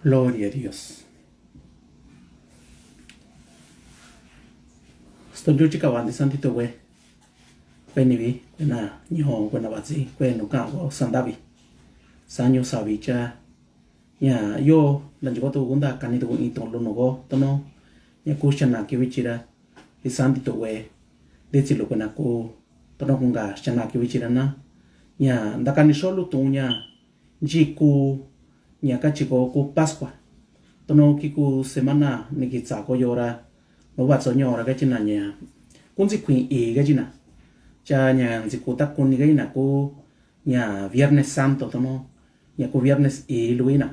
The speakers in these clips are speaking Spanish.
Gloria a Dios. Sto giù ci cavandi santito que vi na nyo na bazi no ka go sandavi sanyo savi cha ya yo lan jo to gunda kani to i to lo no go to no ya ku chana ki vichira i santito we de ti lo na ko to no kunga chana ki vichira na ya ndakani solo to nya jiku nya ka chiko ku pascua to no ki ku semana ni ki tsa ko yora no va so nyora ka china nya kun si kuin e ka china cha nya si ku ta kun ni ga ina ku nya viernes santo to no nya ku viernes e luina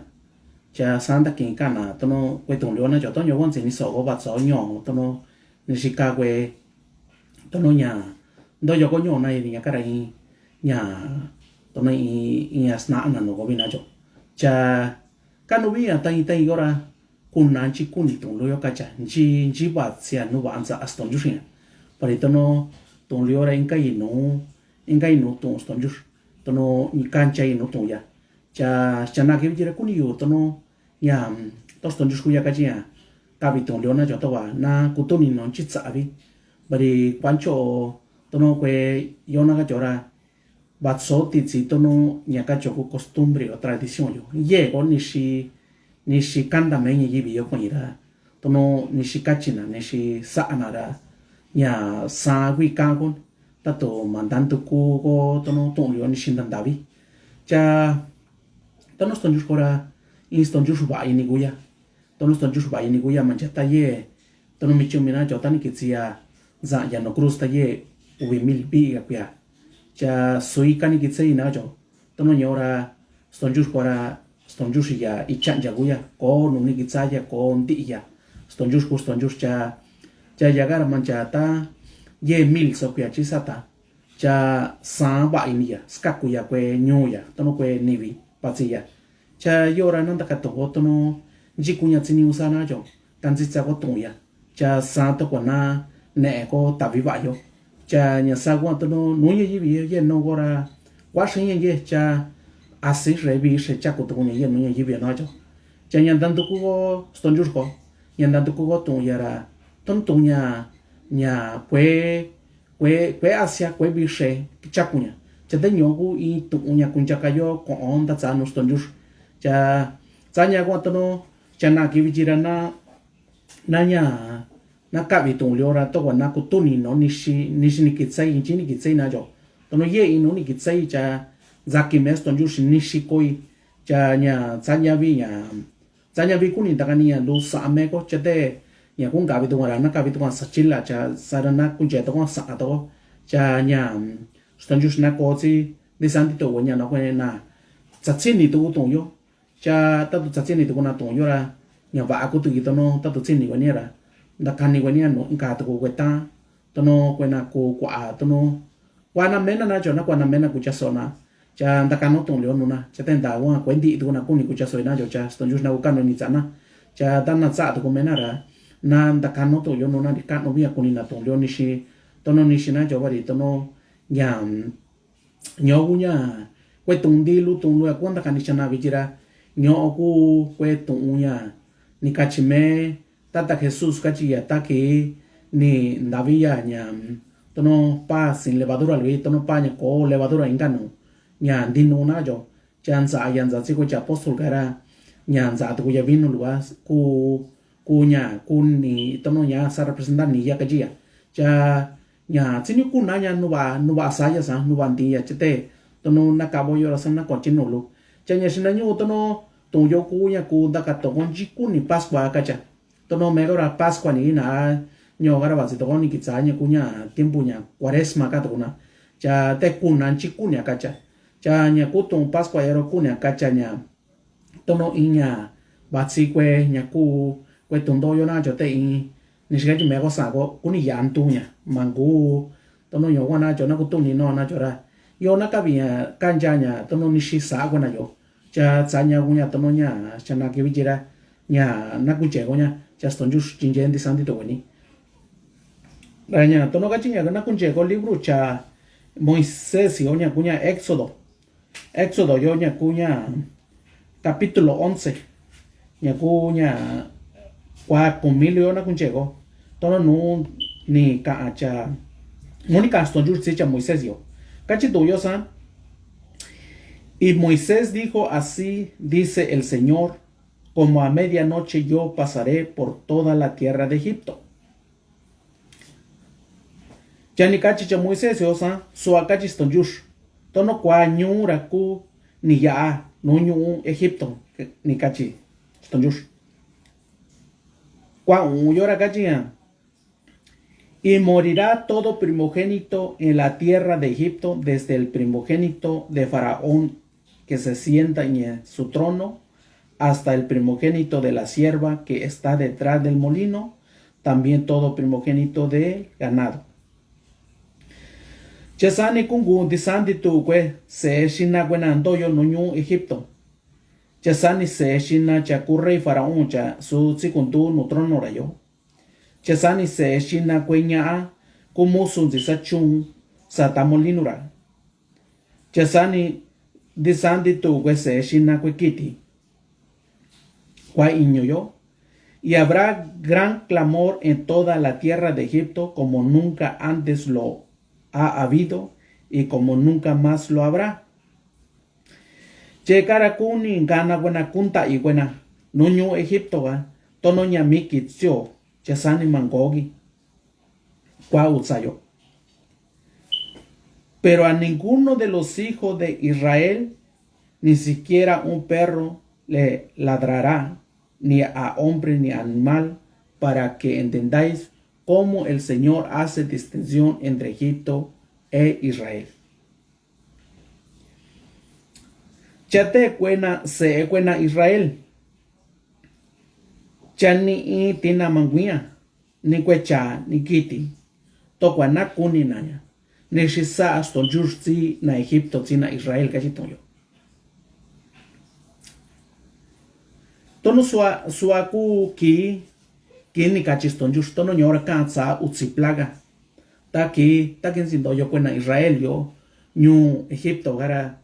cha santa kin kana to no we tong lo na jo to nyo won si ni so go va so nyo to no ni shika we to no nya do yo ko nyo na ni nya ka rai nya to no i sna na no go bina jo cha kanu bi ta i gora kun nan chi kun tong lo yo ka cha ji ba sia no ba anza aston ju shin pare to no tong lo ra in kai no tong ston ju to no ni kan cha no tong ya cha na ke jira kun yo to no ya to ston ju ku ya ka ya ka bi tong lo na jo to wa na ku to ni no chi tsa bi bari kwan cho to no kwe yo na ka chora ba so ti ti to no nya ka cho ku costumbre o tradición yo ye ko ni shi kanda me ni bi yo ko ira to no ni shi kachina ni shi sa anara nya sa wi ka kon ta to mandan to ku ko to no to yo ni shin dan davi cha to no ston ju kora in ston ju ba ini guya to no ston ju ba ini guya man ta ye to no mi chu mi na jo ta ni ki ya za ya no cruz ta ye ubi mil bi ga ya cha sui ka ni ki tsi na jo to no nyora ston ju kora ston ju ya i chan ja guya ko no ni ki tsa ya ko ndi ya ston ju cha ya gar man cha ta ye mil so kya chi sata cha sa ba ini ya ska ku ya kwe nyo ya to no kwe nivi pa tsi ya cha yora nan ta ka to no ji ku nya tsini usana jo kan ji cha ko to ya cha sa to ko na ne ko ta vi ba yo cha nya sa ko to no ye ye no gora wa shin ye cha así revi se cha ko to ye no ye bi no jo cha nya dan to ko ston ju ko nya dan to ko to ya ra ton to nya kwe asia kwe bi she cha ku nya cha de nyo ku i to nya kun cha ka yo ko on ta cha no ston ju cha nya ko to no cha na ki vi jira na nya na ka vi tong lyo ra to ko na ku to ni no ni shi ni ki tsai ni ki tsai na jo to no ye i no ni ki tsai cha za ki mes ton ju ni shi koi cha nya vi ku ni ta ka ni ya do sa me ko cha de nya kun ga vi to ra na ka vi to sa chilla cha sa ra na ku je to sa to cha nya ton ju na ko chi ni san ti to nya no ko na cha chin ni to tong yo cha ta to cha chin ni to na tong yo ra nya va ku tu to no ta to chin ni ko ni ra da kan ni ko ni no ka to ko ta to no ko na ko kwa to no kwa na me na jo na kwa na me na ku cha so na cha da kan no tong yo no na cha ten da wa ko ndi to na ku ni ku cha so na jo cha ton ju na ku kan no ni cha na cha dan na cha to ko me na ra na da kan no to yo no na di kan no bi ku ni na tong yo ni shi to no ni shi na jo ba ri to no nya nyo ku nya kwe tong di lu tong lu kwa da kan ni cha na bi jira nyo ku kwe tong nya ni ka chi me tata Jesus ka chi ya ta ke ni ndavia nya to no pa sin levadura le to no pa nya ko levadura ingano nya din no na jo chan sa yan za chi ko cha apostol gara nya za to ya vino lu ku nya ku ni to no nya sa representar ni ya ka ji ya cha nya chi ni ku na nya no ba sa ya sa no ba ndi ya chete to no na ka bo yo ra sa na ko chi no lu cha nya sin na nyu to no to yo ku nya ku da ka to gon ji ku ni pascua ka cha to no me gora pascua ni na nyo gara ba si to ni ki cha nya ku nya tiempo nya cuaresma ka to na cha te ku nan chi ku nya ka cha nya ku tong pascua ya ro ku nya ka cha nya to no i nya ba si kwe nya ku kwe tong do yo na cho te i ni shi ga ji me ko sa ko ku ni yan tu nya mang ku to no yo wa na cho na ku tu ni no na cho ra yo na ka bi kan ja nya to no ni shi sa ko na yo cha nya ku nya to no nya cha na ke bi jira nya na ku che ko nya cha ston ju jin jen di san di to ni la nya to no ga chi nya na ku che ko libro cha Moisés yo nya ku nya Éxodo yo nya ku nya capítulo 11 nhà cô nhà qua cùng milio na cũng chế có đó nó ni cả cha Mónica Stone sẽ cha Moisés yo cachito yo san. Y Moisés dijo así dice el Señor, como a medianoche yo pasaré por toda la tierra de Egipto. Ya ni cachicha Moisés yo san so akachi Stone Jush tono kwa nyura ku ni ya no nyu Egipto ni cachi Stone Jush kwa yora cachiya. Y morirá todo primogénito en la tierra de Egipto, desde el primogénito de Faraón que se sienta en su trono, hasta el primogénito de la sierva que está detrás del molino, también todo primogénito de ganado. Chesani kungu disandi tu kwe se shina buena andoyo nuñu Egipto. Chesani se shina chakure Faraón cha su tsikundu no trono rayo. Chesani se shina kweña como sunzi chung sa tamolinura. Chesani disandi tu kwe se shina kwekiti. Kwa yo. Y habrá gran clamor en toda la tierra de Egipto como nunca antes lo ha habido y como nunca más lo habrá. Chekara kuni gana buena kunta y buena. Nuño Egipto va. Tono ñamiki tsyo. Chesani mangogi. Kwa utsayo. Pero a ninguno de los hijos de Israel, ni siquiera un perro le ladrará, ni a hombre ni a animal, para que entendáis cómo el Señor hace distinción entre Egipto e Israel. Chate cuena se cuena Israel. Chani tina manguia, ni cuecha ni kiti, tokwa na kuni naya, ni shisa aston jursi na Egipto tina Israel kachitoyo. Tono suaku ki ni kachiston just tono nyora kansa utziplaga. Taki sindo yo cuena Israel yo ñu Egipto gara.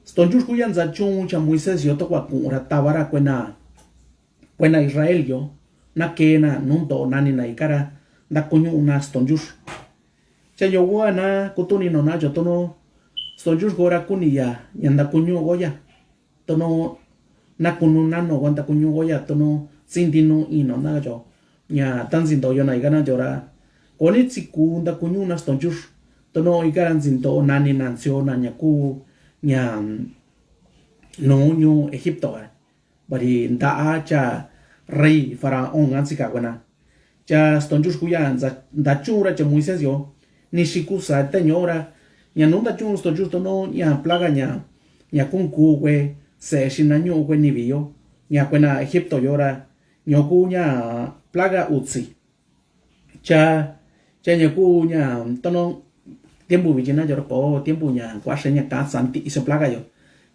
Ston just kuyan za chung cha Moisés yo tokwa kura tabara cuena Israel yo na kena nundo nani na ikara na kunyu una ston just. Cha yo na kutuni no na yo tono ston just gora kuniya yanda kunyu goya. Tono na kunu nano wanta kunyu goya tono sindino ino na jo nya tan sindo yo na igana jora koni tsiku nda kunyu na stonjur tono igaran sindo nani nansio na nyaku nya no nyu Egipto bari nda cha rey Faraón ansika wana cha stonjur kuya nda chura cha Moisés yo ni shikusa teñora nya no nda chun stonjur tono nya plaga nya kunku we se shinaño kwe nibiyo nya kwena Egipto yora nyoku nya plaga utsi cha nyoku nya tono tiempo vijina yora ko tiempo nya kwa shenya ka santi iso plaga yo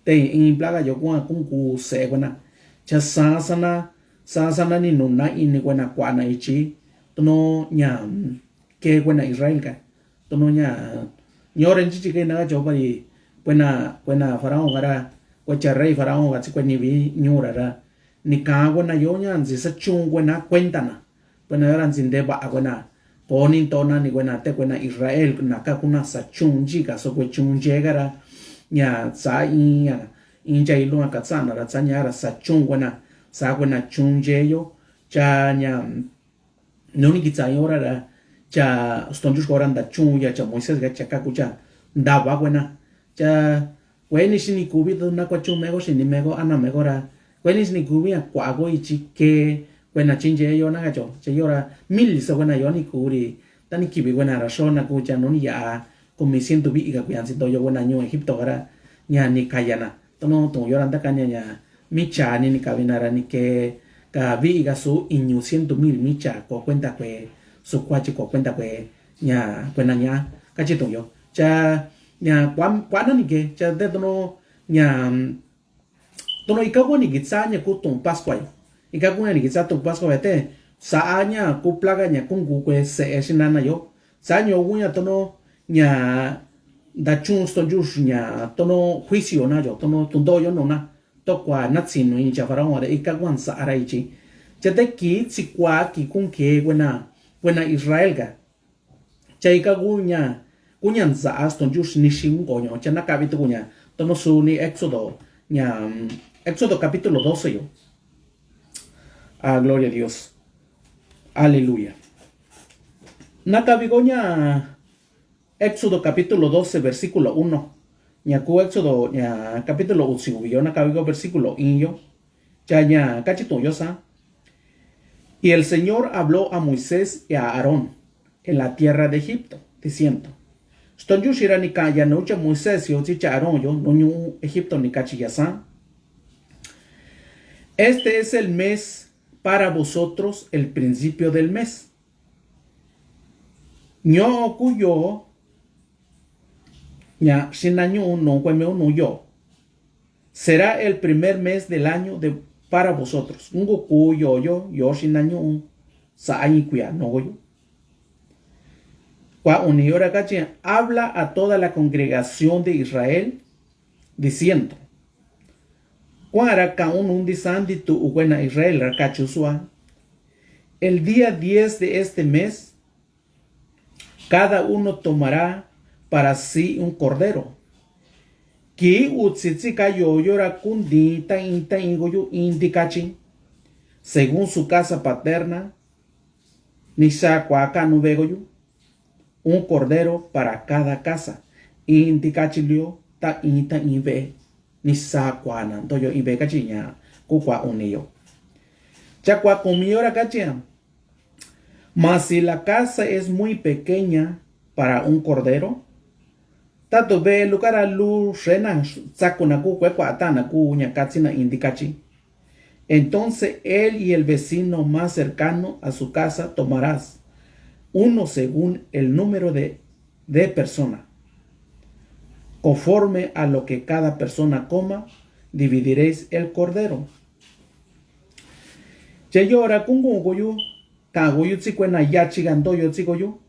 te in plaga yo kwa kunku se kwena cha sasana ni nuna ini kwena kwa na ichi tono nya ke kwena Israel ka tono nya nyoren chichi ke na jo bari kwena Faraón gara Wacha rey Faraón gatsi kweni vi nyurara ni kago na yonya nzi sa chungwe na cuentana buena yora nzinde ba agwana ponin tona ni buena te buena Israel na ka kuna sa chungji ka so kwe chungje gara nya sa inja ilunga katsana ra tsanya ra sa chungwe na sa buena chungje yo cha nya noni kitsa yora ra cha stonjus goranda chungya cha Moisés ga cha kakucha ndaba buena cha Weni shini kubi to na kwa chumego shini mego ana megora. Weni shini kubi ya kwa ago ichi ke wena chinje yo na gacho. Che yora mil sa wena yo ni kuri. Tani kibi wena rashona kucha noni ya komisión tubi iga kuyansi to yo wena nyo Egipto gara nya ni kayana. Tono to yora ndaka nya micha ni kabinara ni ke ka vi iga su inyu 100,000 micha ko cuenta kwe su kwachi ko cuenta kwe nya kwena nya kachito yo. Cha nya kwa ni ke cha de tono nya tono ikago ni gitsa nya ku tong pascua ikago ni gitsa tong pascua te sa nya ku plaga nya kungu kwe se eshinana yo sa nyo gunya tono nya da chun sto jush nya tono juicio na yo tono tundo yo no na to qua nát xin nó in cha farao de ikagwan sa araichi chate ki sikwa ki kun ke buena Israel ga chai kagunya kunyan za aston jus ni shin gonyo chana kapito kunya tono su ni Éxodo capítulo 12 yo. Gloria a Dios. Aleluya. Nakabigoña Éxodo capítulo 12 versículo 1. Ñaku Éxodo capítulo 11 yo nakabigo versículo 1 ya cachito yosa. Y el Señor habló a Moisés y a Aarón en la tierra de Egipto, diciendo: Ston yushira ni kaya no ucha Moisés yo chicha Aarón yo no ñu Egipto ni kachiyasa. Este es el mes para vosotros, el principio del mes. Ño cuyo ña shinañu no cuemeo no yo. Será el primer mes del año para vosotros. Ungo cuyo yo shinañu sa añi cuya no yo. Kwa uniora caché habla a toda la congregación de Israel diciendo: Israel, el día 10 de este mes, cada uno tomará para sí un cordero. Según su casa paterna, un cordero para cada casa. Ni sa kwana toyo ibe kachinya kukwa uniyo chakwa comiora kachia. Mas si la casa es muy pequeña para un cordero, tato ve lugar a lu rena sakuna ku kwa atana ku nyakachina indikachi, entonces él y el vecino más cercano a su casa tomarás uno según el número de personas. Conforme a lo que cada persona coma, dividiréis el cordero. Chayora kungu goyu, kagoyu tsikwana yachi gandoyo tsikoyu.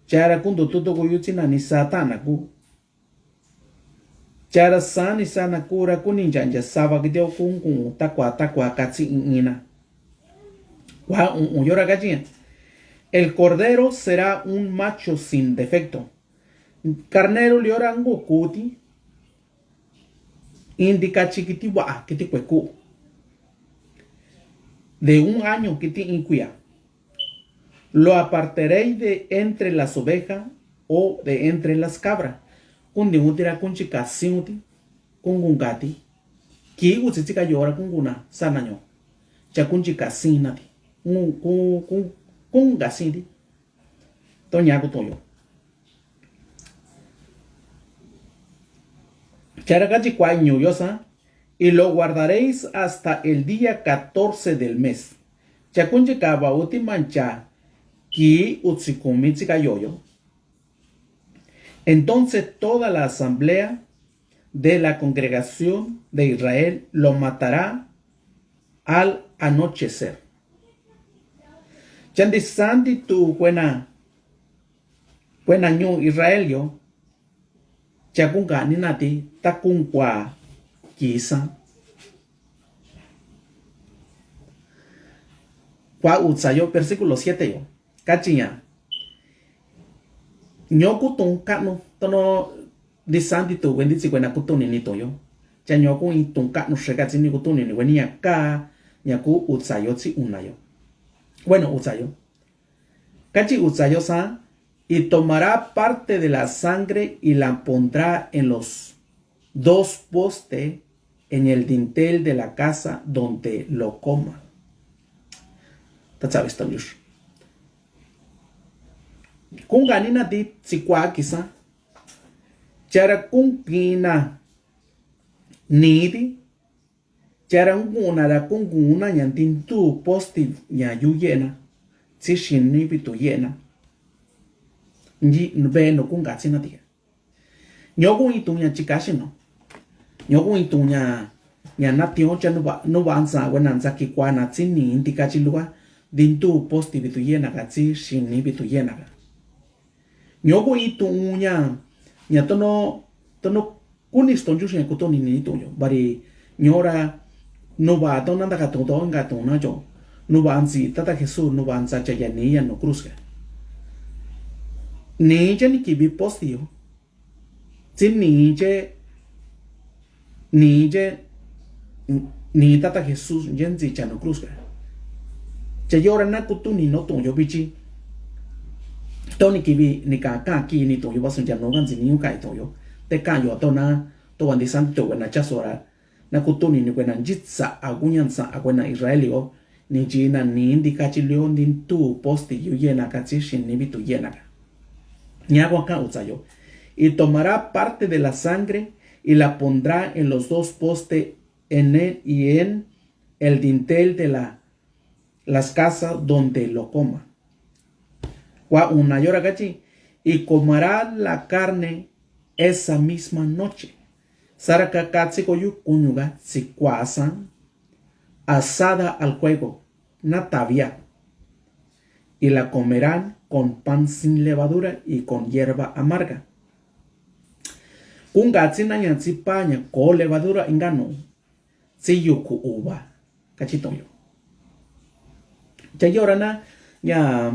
Chara kundu tuto goyu tsina ni satana ku. Chara sani sana kura kuninjanja saba gideo kungu takwa katsi ina. Wa yora gajien. El cordero será un macho sin defecto. Carnero liorango kuti indica chiquiti wa kiti kweku de un año kiti inquia. Lo apartaréis de entre las ovejas o de entre las cabras. Kundi utira kunchika siuti kungungati ki utitika yora kunguna sanaño chakunchika sinati kungasindi toña kutoyo. Y lo guardaréis hasta el día 14 del mes. Chakunchikaba utimancha ki utsikumichika yoyo. Entonces toda la asamblea de la congregación de Israel lo matará al anochecer. Chandisandi tu buena ñu Israel yo. Chakunga ninati takunkwa kisa. Kwa utsayo versículo 7 yo. Kachinya. Nyoku tunkano tono disandi tu wenditsi kwena kutuni nito yo. Cha nyoku itunkano shekatsi ni kutuni ni weni yaka nyaku utsayo tsi unayo. Bueno, utsayo. Kachi utsayo sa. Y tomará parte de la sangre y la pondrá en los 2 postes en el dintel de la casa donde lo coma. ¿Sabes, Tonyush? Kunganina di tsikwa kisa. Chara kunkina nidi. Chara nguna da kunguna nyantin tu posti nyayuyena. Tsishini bituyena. Nji no kungatsi na tia. Nyoku itunya chikashi no. Nyoku itunya natio cha no banza wenanza kikwa na tsini indikachi luwa dintu posti bituyena gatsi shini bituyena. Nyoku itunya tono kuniston jushin kutoni ni ituyo bari Ñora no va to nanda ka to nga to na jo. No va anzi tata Jesús no va anza cha ya ni ya no cruz ka. Ni je ni kibi postio. Sin ni tata Jesús yenzi cha no cruz ka. Cha yora na kutu ni no to yo bichi. To ni kibi ni ka ki ni to yo basun cha no gan zi ni ka to yo. Te ka yo to na to wan di santo na cha sora. Na kutu ni kwena njitsa agunyansa akwena Israelio ni jina ni indikachi leo ni tu posti yu yena kachi shin ni bitu yena ka. Nyagwa ka utsayo. Y tomará parte de la sangre y la pondrá en los dos postes en él y en el dintel de las casas donde lo coma. Wa una yora gachi. Y comerá la carne esa misma noche. Saraka katsikoyu kunyuga sikwasan asada al fuego, natavia. Y la comerán con pan sin levadura y con hierba amarga. Kungatsina yansi paña con levadura ingano. Si yuku uva. Cachitoyo. Chayorana ya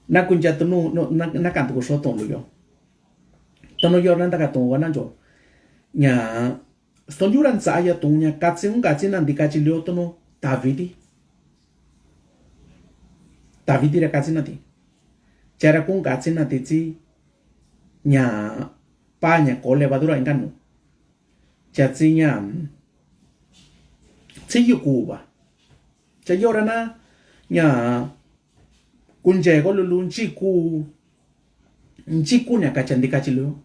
na kunjatu no na kantu ko soton yo. Tono yorna ta katon wana jo. Nya stonjuran sa ya tunya katsin gatsina ndikachi lyotono Davidi. Davidi ra katsina ti. Chara kun gatsina ti ti nya paña con levadura ingano. Chatsinya tsiyukuba. Chayorana nya kunje ko lulun chiku nya kachandikachi lyo.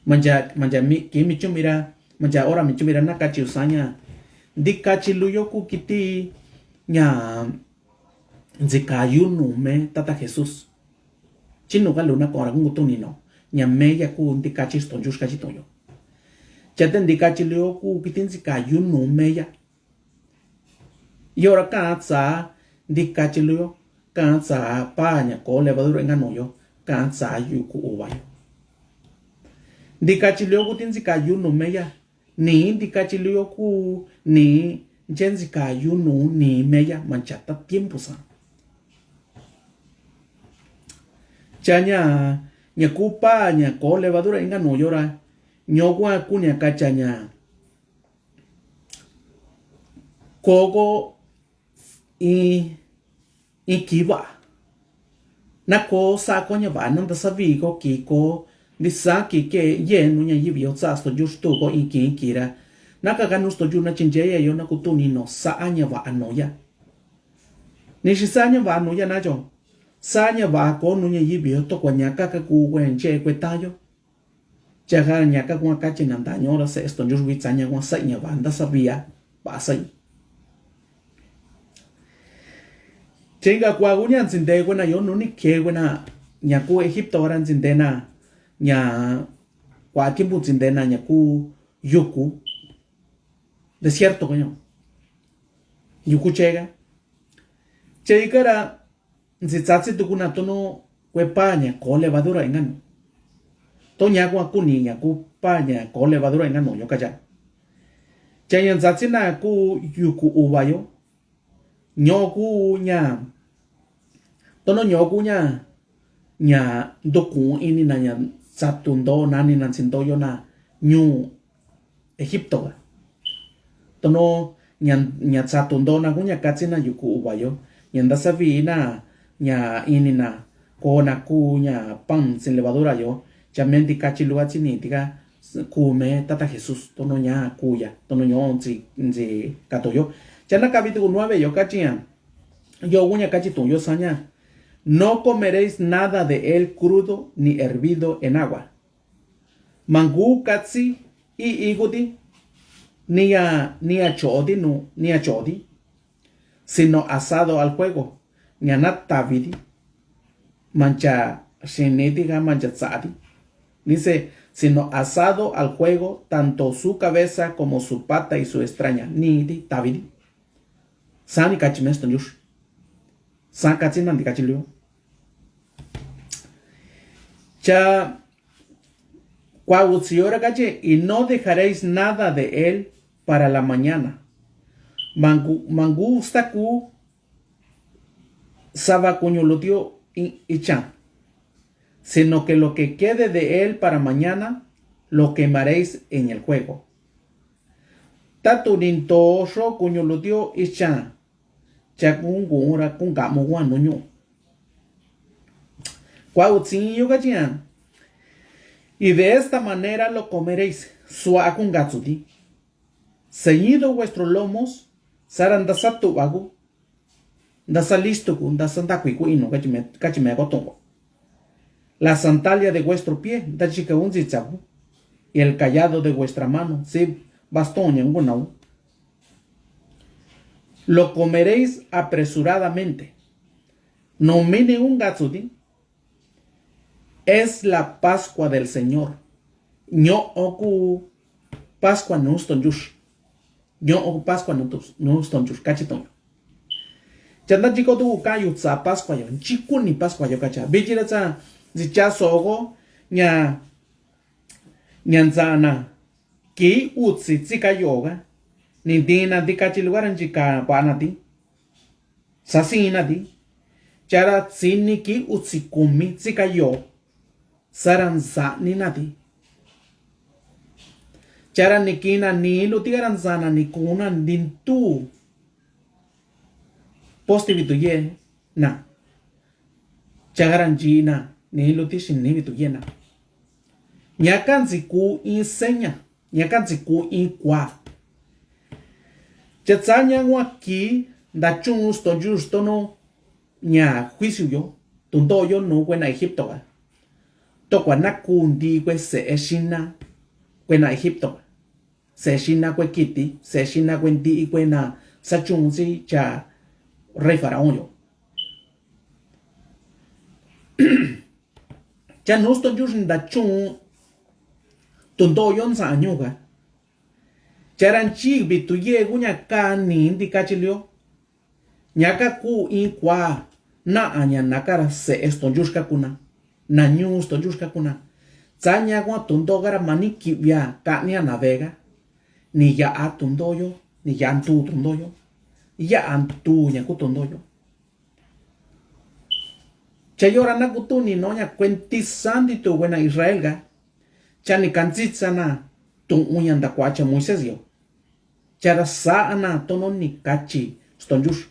Manja mi chumira manja ora mi chumira nakachi usanya dikachi luyoku kiti nya nzikayunu me tata Jesús chino galuna kora ngutuni no nya meya ku dikachi stonjush kachitoyo chaten dikachi luyoku kiti nzikayunu meya yora katsa dikachi luyo katsa paña ko levadura nganoyo katsa yuku ubayo Dikachilio ku tinzikayunu meya. Ni dikachilio ku ni jenzikayunu ni meya manchata tiempo sa. Chanya nyakupa nyako levadura inga no yora. Nyogwa kunya kachanya. Kogo i kiba. Nako sa konya ba nanda sabi ko kiko Disaki ke ye nunya yibio tsasto justo go ikira. Naka ganusto juna chinjeya yo na kutuni no saanya va anoya. Nishisanya va anoya najo. Sanya va ko nunya yibio to kwa nyaka ka ku wenche kwetayo. Jaga nyaka kwa kachi nandanyo ra se esto juju witsanya kwa sanya va anda sabia ba sai. Chenga kwa gunya nzinde kwa na yo nuni ke kwa na nyaku Egipto ora nzinde na nya kwa tiempo nzindena nya ku yuku desierto coño yuku chega nzitsatsi tukuna tono kwepaña ko levadura engano to nya kwa kuni nya ku paña ko levadura engano yo kaya chenya nzatsi na ku yuku ubayo nyoku nya tono nyoku nya doku ini na nya Satundo nani nansindo yo na New Egipto. Tono nya satundo na kunya katsina yuku ubayo. Nyanda sabi na nya ini na ko na kunya pan sin levadura yo. Chamenti kachi luachi ni tiga kume tata Jesús. Tono nya kuya. Tono nyo nzi kato yo. Chana capítulo 9 yo kachia. Yo kunya kachi to yo sanya. No comeréis nada de él crudo ni hervido en agua. Mangú katsi y igudi ni a chodi, sino asado al fuego. Ni a natavidi. Mancha shenetiga mancha tzadi. Dice, sino asado al fuego, tanto su cabeza como su pata y su extraña. Ni di tavidi. Sani kachimesto yush. San kachinan di kachilio. Cha Cuautsiora gache, y no dejaréis nada de él para la mañana. Mangustaku sabacuñolotio y chan. Sino que lo que quede de él para mañana, lo quemaréis en el fuego. Taturin tosho cuñolotio y chan. Chakungura kungamo guanoño. Cuautsinyo gachian. Y de esta manera lo comeréis, suakungatsuti. Ceñido vuestros lomos, sarandasatu bagu, dasalistuku, dasandakuikuino, cachime gotongo. La sandalia de vuestro pie, dachikaunzitzaku, y el callado de vuestra mano, si bastón en gunau. Lo comeréis apresuradamente. No mine un gatsuti. Es la Pascua del Señor. Ño oku Pascua no stonjush. Ño oku Pascua no stonjush. Cachiton. Chanda chico tu kayu tsa Pascua yo. Chiku ni Pascua yo cacha. Bichira tsa zicha sogo nya nyanzana ki utsi tsika yoga. Ni dina di kachilugaran chika panati. Sasina di. Chara tsini ki utsi kumi tsika yo. Saranza ni nati. Chara nikina ni lutigaranzana ni kuna dintu. Postivitu ye na. Chagaranji na ni lutishin ni vitu ye na. Nyakanzi ku insenya. Nyakanzi ku inkwa. Chatsanya waki da chungusto justo no nya juicio yo. Tundo yo no buena Egipto. Tokwa na kundi kwe se eshina kwe na Egipto. Se eshina kwe kiti, se eshina kwe ndi kwe na sachunzi cha rey faraón yo. Cha nusto yushin da chung tundo yon sa anyuga. Charan chi bitu ye gunya ka ni ndi kachilio. Nyaka ku inkwa na anya nakara se esto yushka kuna. Na news to juska kuna tsanya kwa tundo gara maniki via kania navega ni ya atundoyo ni ya antu tundoyo ya antu nya kutundoyo chayora na kutuni no nya cuentisandi tu buena Israel ga chani kanzitsana tu unyanda kwacha Moisés yo chara saana tono ni kachi stonjush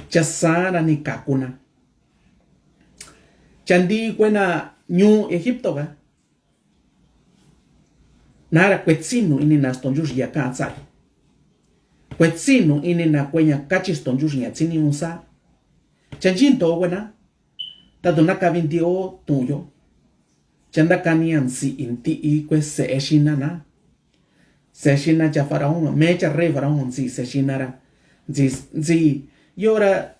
chasara ni kakuna Chandi kwena New Egipto ga. Nara kwetsinu ini na stonjush ya katsai. Kwetsinu ini na kwenya kachi stonjush ya tsini unsa. Chanjinto kwena. Tadunaka vintio tuyo. Chanda kanian si inti i kwe se eshina na. Se eshina cha faraón. Mecha rey faraón si se eshinara. Zi yora.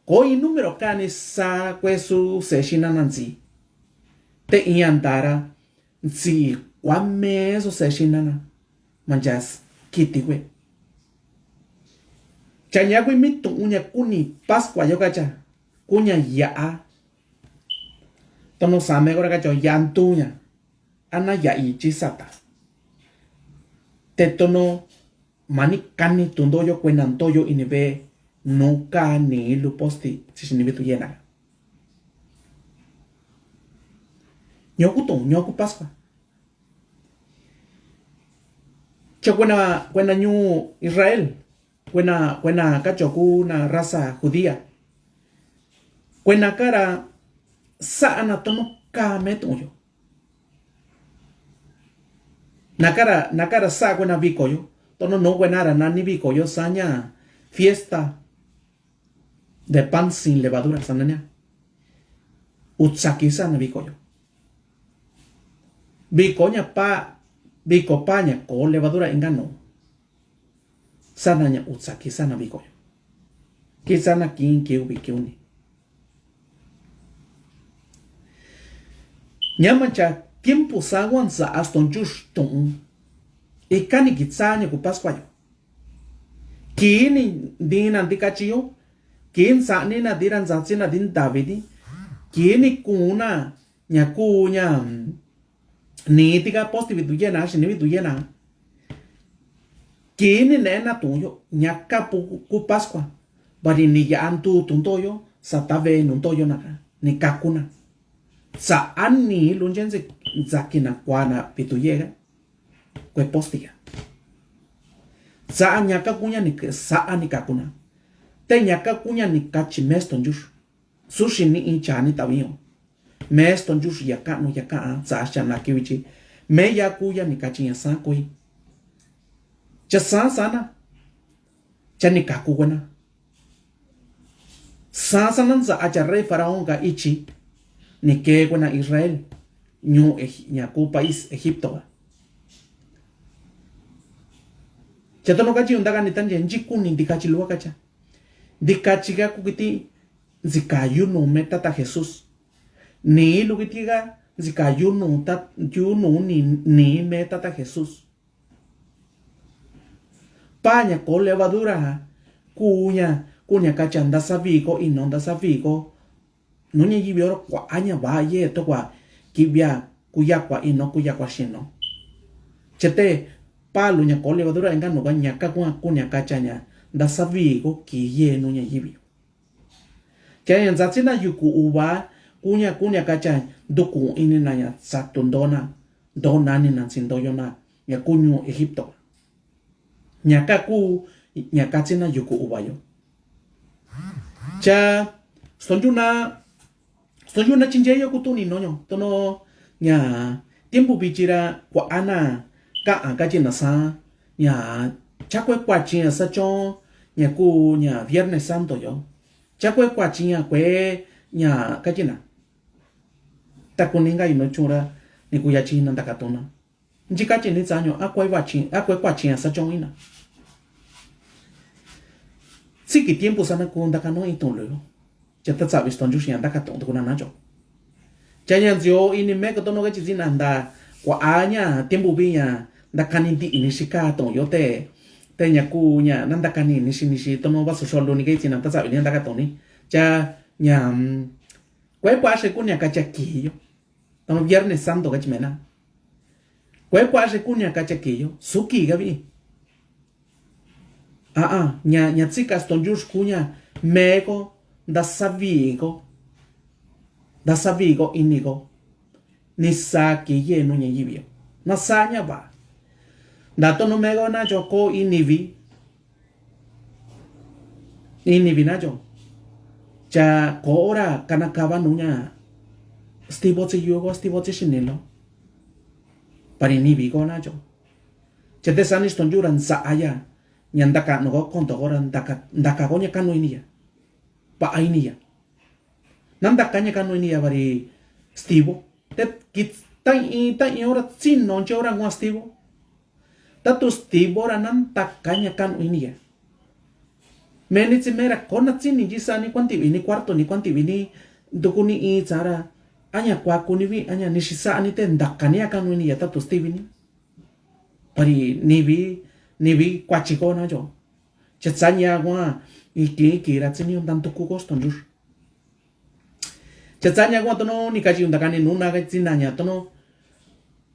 Koi número kani sa kwesu se shina nanzi. Te iantara si kwame eso se shina na. Manjas kiti we. Chanyagui mitu unya kuni Pascua yo gacha. Kunya yaa. Tono same gora gacha yantunya. Ana ya ichi sata. Te tono mani kani tundoyo kwenantoyo inibe. Nunca ni lu posti si ni bitu yena. Nyoku Pascua. Che buena ñu Israel. Buena cachoku na raza judía. Buena cara saana tono kame tuyo. Nakara sa buena biko yo. Tono no buena nani biko yo saña fiesta de pan sin levadura, sananya. Utsaki sana bikoyo. Bikonya biko paña con levadura engano. Sananya utsaki sana bikoyo. Kisana kin kiuni. Nyamacha tiempo saguan sa aston jush ton. Ikani kitsanya ku Pascuayo. Kini dina dikachiyo. Kin sa ni na diran zansina din Davidi. Kini kuna nyakunya ni tiga posti vitu yena shini vitu yena kini nena tuyo nyaka ku Pascua bari ni ya antu tuntoyo satave nuntoyo naka ni kakuna sa ani lunjenze zakina kwana vitu yega kwe postiga sa nyaka kunya ni sa ani kakuna te nyaka kunya ni kachi meston jush sushi ni inchani tabiyo meston jush yaka no yaka sa shana kiwichi me ya kuya ni kachi ya sa koi cha sa sana cha ni kakuna sa sana sa acha rey faraón ga ichi ni que kuna Israel nyu nyaku país Egipto cha tono kachi undaga ni tanje njiku ni dikachi luwa kacha dikachi ga kukiti zikayu no metata Jesús ni lugitiga zikayu no ta yu no ni metata Jesús paña con levadura kunya kacha anda sabigo y no anda sabigo no nye yibioro kwa anya ba ye to kwa kibia kuya kwa ino kuya kwa shino chete palu nya con levadura enga no ganya ka kunya kacha nya da sabigo ki ye no nye yibi kaya nzatina yuku uba kunya kacha doku ini na ya satundona dona ni na sindoyona ya kunyu Egipto nyakaku nyakatina yuku ubayo cha stonjuna chinjeyo kutuni noño tono nya tiempo bichira kwa ana ka angaje na sa nya chakwe kwa chin sa chon nya ku nya viernes santo yo chakwe kwa chin kwe nya kajina takuninga ino chura ni kuya chin na takatona njikache ni zanyo akwe kwa chin sa chon ina siki tiempo sana ku ndakano itolo ya ta sabes ton jushi anda ka ton kuna nacho chanya nzio ini meko tono ga chizina anda kwa anya tiempo binya ndakani di ini shika ton yote te nya ku nya nanda kani nishi tono ba social lo ni ga china ta sabes anda ka ton ni cha nya kwa she kunya ka cha kiyo tono viernes santo ga chimena kwa she kunya ka cha kiyo suki ga bi nya tsika ton jush kunya meko da savigo inigo ni sa ki ye no nye yibio na sa nya ba da to no mego na joko inivi na jo cha ko ora kana kaba nunya stiboche yugo stiboche shinelo para inivi go na jo cha te sanis ton juran sa aya nyandaka no go konto ora ndaka go nya kanu inia pa ainia nanda kanya kanu inia bari stivo te kit tai ora sin non che ora ngwa stivo tatu stivo ora nan takanya kanu inia menitsi mera kona tsini jisa ni kwanti ini kwarto ni kwanti ini dokuni I tsara anya kwa kunivi anya nishisa ani te ndakania kanu inia tatu stivini bari nivi kwa chiko na jo chetsanya gwa iki ratsini undanto kukos tonjur chetsanya gwa tono nikaji undakani nuna ga tsinanya tono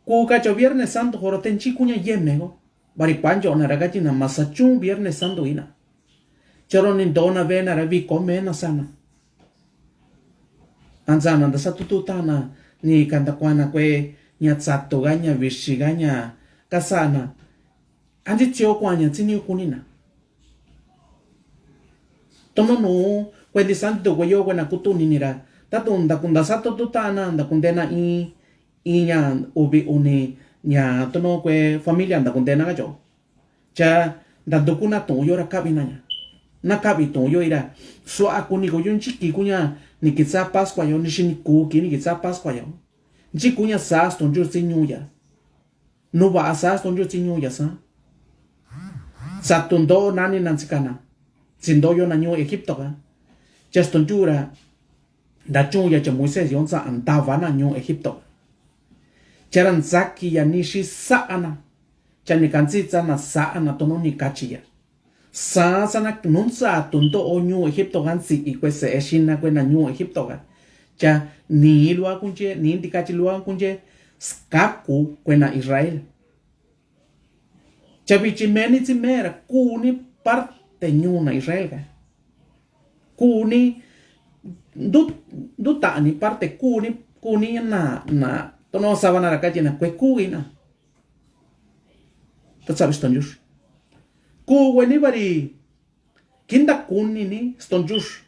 kuka cho viernes santo horoten chikunya yemego bari panjo na ragaji na masachun viernes santo ina choro ni dona vena ravi komena sana anzana da satututana ni kanda kwana kwe nya tsato ganya vishiganya kasana andi tio kwanya tsini kunina tono no kwe santo kwe yo na kutuni nira tatunda kunda sato tutana anda kundena I nya ubi uni nya tono kwe familia anda kundena gajo cha da dokuna to yo rakabinanya na kabi to yo ira so akuni go yun chiki kunya ni kitsa pascua yo ni shini ku ki ni kitsa pascua yo ji kunya sas ton jo sinyuya no ba asas ton jo sinyuya sa satundo nani nansikana sindo yo na nyo Egipto ga juston jura da chuya cha Moisés yon sa andava na nyo Egipto charan zaki ya nishi saana chani kanzitsa na saana tono ni kachiya sa sana nunsa tundo o nyo Egipto gansi ikwese eshina kwe na nyo Egipto ga cha ni lua kunje ni indikachi lua kunje skaku kwena Israel. Chavichimeni timera kuni parte nyuna Israel ka. Kuni dutani parte kuni na tono sabana rakaje na kwe kuina. Sabes tonjus. Ku weni bari kinda kuni ni stonjus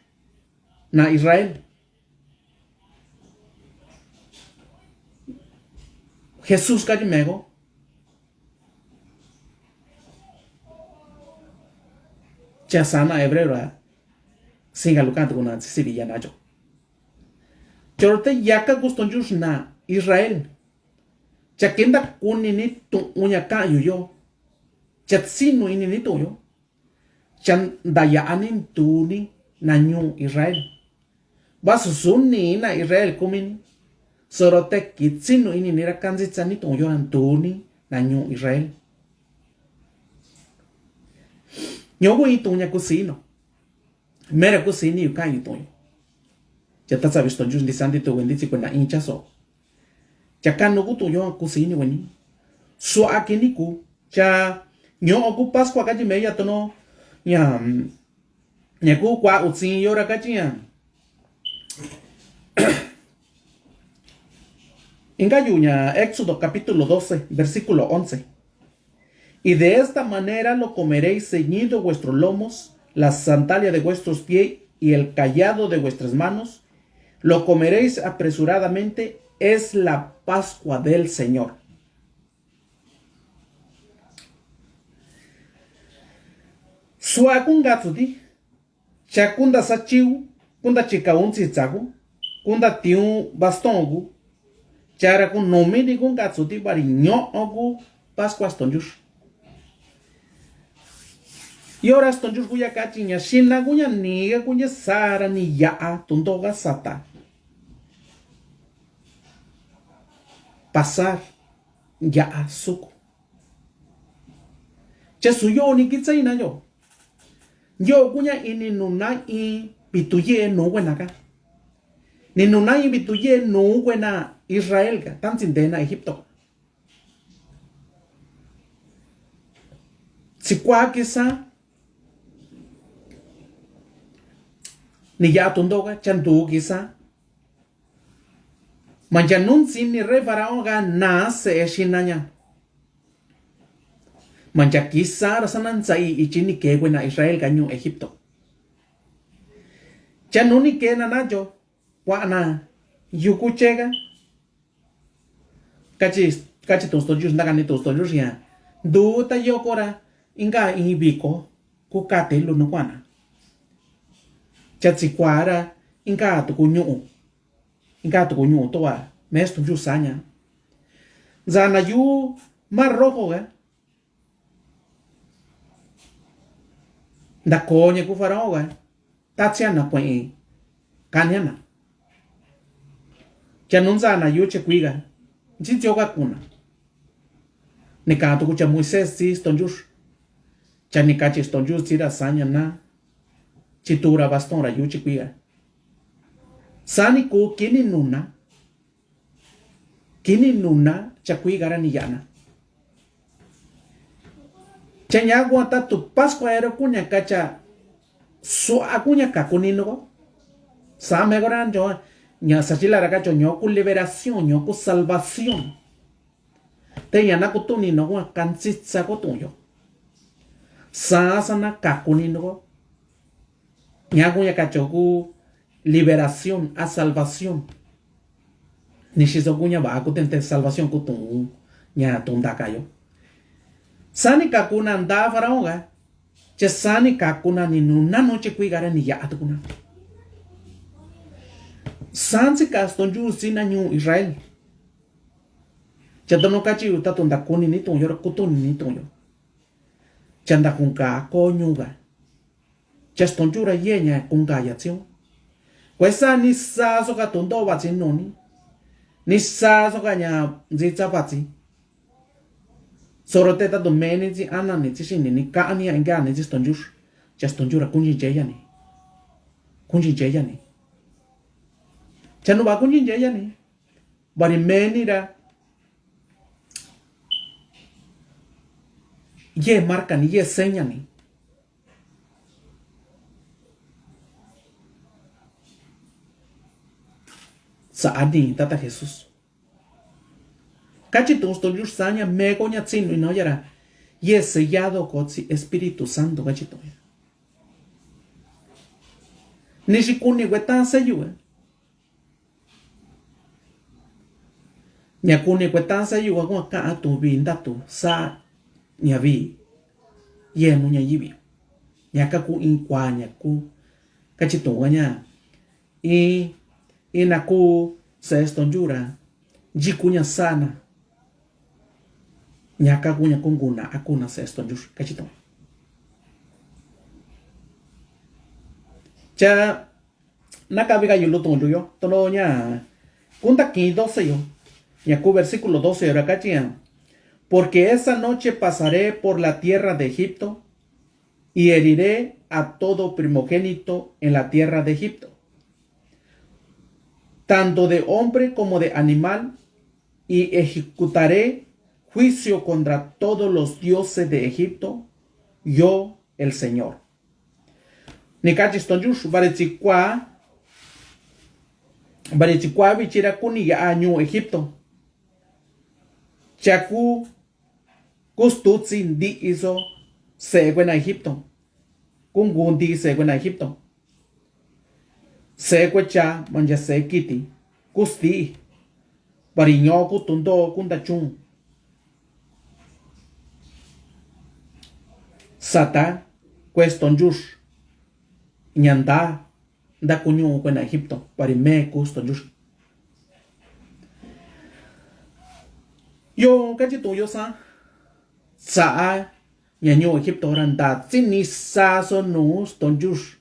na Israel. Jesús kaji mego. Chasana hebreo singa lukanto kuna sivilla najo. Chorte yaka gustonjus na Israel. Chakenda kuni ni tu unyaka yuyo. Chatsinu ini ni toyo. Chan daya anin tuni na nyu Israel. Basusuni na Israel kumini. Sorote kitsinu ini nira kanzitsa ni toyo antuni na nyu Israel. Nyogo itunya kusino. Mera kusini yukai itunya. Chata sabes tonjus ni santi to wenditsi kwena inchaso. Chakano kutuyo kusini weni. So akiniku cha nyo oku pascua kaji meya tono nyaku kwa utsin yora kaji ya. Ingayuña Éxodo capítulo 12 versículo 11. Y de esta manera lo comeréis ceñido vuestros lomos, la sandalia de vuestros pies y el cayado de vuestras manos. Lo comeréis apresuradamente, es la Pascua del Señor. Suakunda tudi, chakunda sachiu, kunda chikaunzi tsagu, kunda tiu bastongu, chara kun nomini kun gatsuti bari nyo ogu Pascua stonjus. Y ahora stonjus guya kachiña, shina guya niga guya sara ni yaa tundoga sata. Pasar yaa suku. Chesuyo ni kitsaina yo. Yo guya ini nuna i bituye no buenaka. Ni nuna i bituye no buena Israel ka. Tan sindena Egipto. Sikwa kisa. Ni ya tundoga chandu kisa. Manjanunsi ni re faraón ga na se eshinanya. Manja kisa rasanan sai ichini ke buena Israel ganyo Egipto. Chanuni ke na najo wana yukuchega. Kachi tostojus nagani tostojus ya. Duta yokora inga ibiko kukate luno kwana. Chatsikwara inga tukunyu. Inga tukunyu toa mesto jusanya. Zana yu mar rojo ga. Da konya ku farao ga. Tatsiana kwen kanyana. Chanunza na yu chekwiga. Nchitioga kuna. Nikato kucha Moisés si stonjus. Chanikachi stonjus tira sanya na. Chitura baston ra yu chekwiga. Sani ko kini nuna. Kini nuna chekwiga ra niyana. Chanyagua tatu Pascua era kunya kacha. So akunya kakunino. Sa megoran jo. Nya sachila rakacho nyoku liberación, nyoku salvación. Te yana kutuni no wa kansitsa kutunyo. Sa sana kakuni no. Nyaku ya kachoku liberación a salvación. Nishizokunya ba akutente salvación kutun nya tundakayo. Sani kakuna anda faraonga. Che sani kakuna ni nuna noche kuigara ni ya atukuna. Sansi kastonju sina nyu Israel. Chatono kachi utatunda kuni ni tonyo kutuni ni tonyo. Chanda kunka konyuga. Chastonjura yenya kunga yatsio. Kwesa ni saso ka tondo watsi noni. Ni saso ka nya zitsa watsi. Soroteta domeni zi anani tsishini ni kaani ya ingani zi stonjur. Chastonjura kunji jeyani. Kunji jeyani. Chanu ba kunji jeyani. Bari menira ye marca ni ye seña ni saadi tata Jesús cachi tos to saña me coña tsino y no yara ye sellado con Espíritu Santo cachi to ni shikuni wetan sello nhà cô này quay tan say yêu có cả tụ viên đắt tụ sa nhà vi ye mu nhà gì bị nhà các cô in qua nhà cô cái chị tụ nha y na cô sẽ ston jura ji cô nhà sana nhà các cô nhà con guna aku na sẽ ston jura cái chị tụ cha na ka vi cái yulo tụ yo to nha kun ta ki do se yo. Yacu versículo 12, ahora cachia. Porque esa noche pasaré por la tierra de Egipto y heriré a todo primogénito en la tierra de Egipto, tanto de hombre como de animal, y ejecutaré juicio contra todos los dioses de Egipto, yo el Señor. Nikachis tonjush barechikwa bichira kuniga año Egipto. Chaku kustutsin di iso se en Egipto. Kungun di se en Egipto. Se cha manja se kiti. Kusti. Bariño kutundo kundachun. Sata queston yush. Ñanda da kuñu en Egipto. Barime kuston yush. Yo cachito yo sa ñaño Egipto randa ni sa son nos ton yush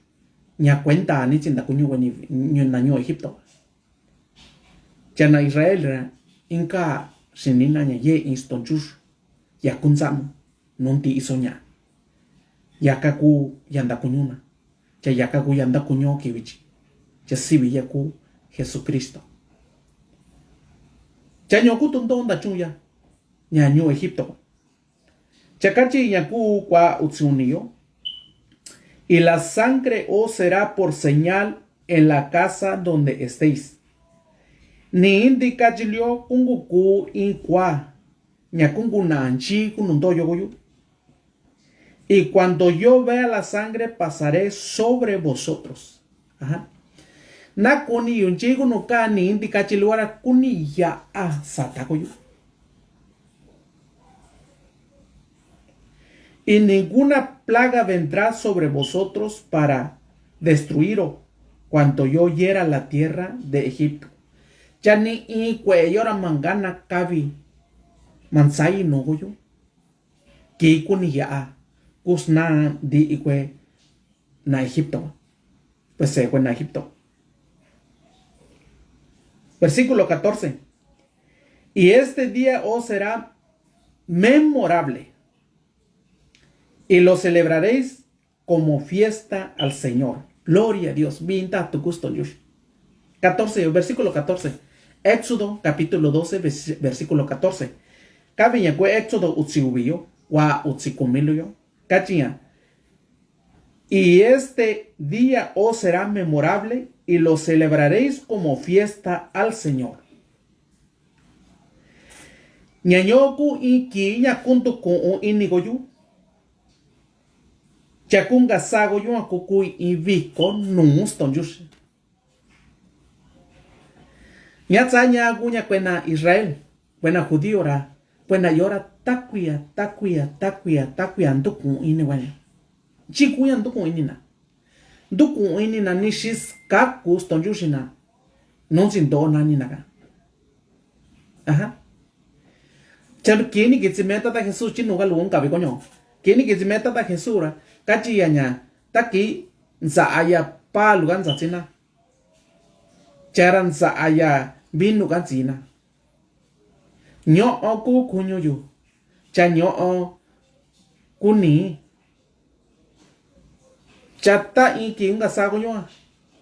ña cuenta ni chinda kuñu ni naño Egipto chana Israel inka sinina ña ye inston yush ya kunzam nunti isoña yakaku yanda kuñuna cha yakaku yanda kuño kiwichi cha sibi yaku Jesucristo cha ñoku tuntonda chuya ñaño Egipto. Chacachi ñacu qua utsunio. Y la sangre os será por señal en la casa donde estéis. Ni indicachilio kunguku in qua. Ñakungu nanchi kunundo yogoyu. Y cuando yo vea la sangre pasaré sobre vosotros. Ajá. Na kuni yunchigu no ka ni indicachiluara kuni ya a satakoyu. Y ninguna plaga vendrá sobre vosotros para destruiros cuando yo hiera la tierra de Egipto. Ya ni y cueyora mangana kavi mansai no goyo. Kikuni ya kusna di ikwe na Egipto. Pues se fue en Egipto. Versículo 14. Y este día os será memorable. Y lo celebraréis como fiesta al Señor. Gloria a Dios. Vinta tu gusto, Dios. 14, versículo 14. Éxodo, capítulo 12, versículo 14. Cabiña, que Éxodo utsiubio, wa utsikumilio. Cachia. Y este día os será memorable y lo celebraréis como fiesta al Señor. Ñañoku y kiña kuntu con inigoyu. Chakunga sago yo a kukui y vico nus tonjush. Ñatzaña guña cuena Israel, buena judío ra, buena yora takuya anduku iniwanya. Chikuya anduku inina. Duku inina nishis kakus tonjushina. Non sin do naninaga. Ajá. Char kini que se meta ta Jesús chinuga luon cabe coño. Kini que se meta ta Jesús ra. Kachiyaña taki nsaaya pa lugan satsina charan nsaaya binu katsina nyo ku kunyo yu cha nyo kuni chata iki nga sago yo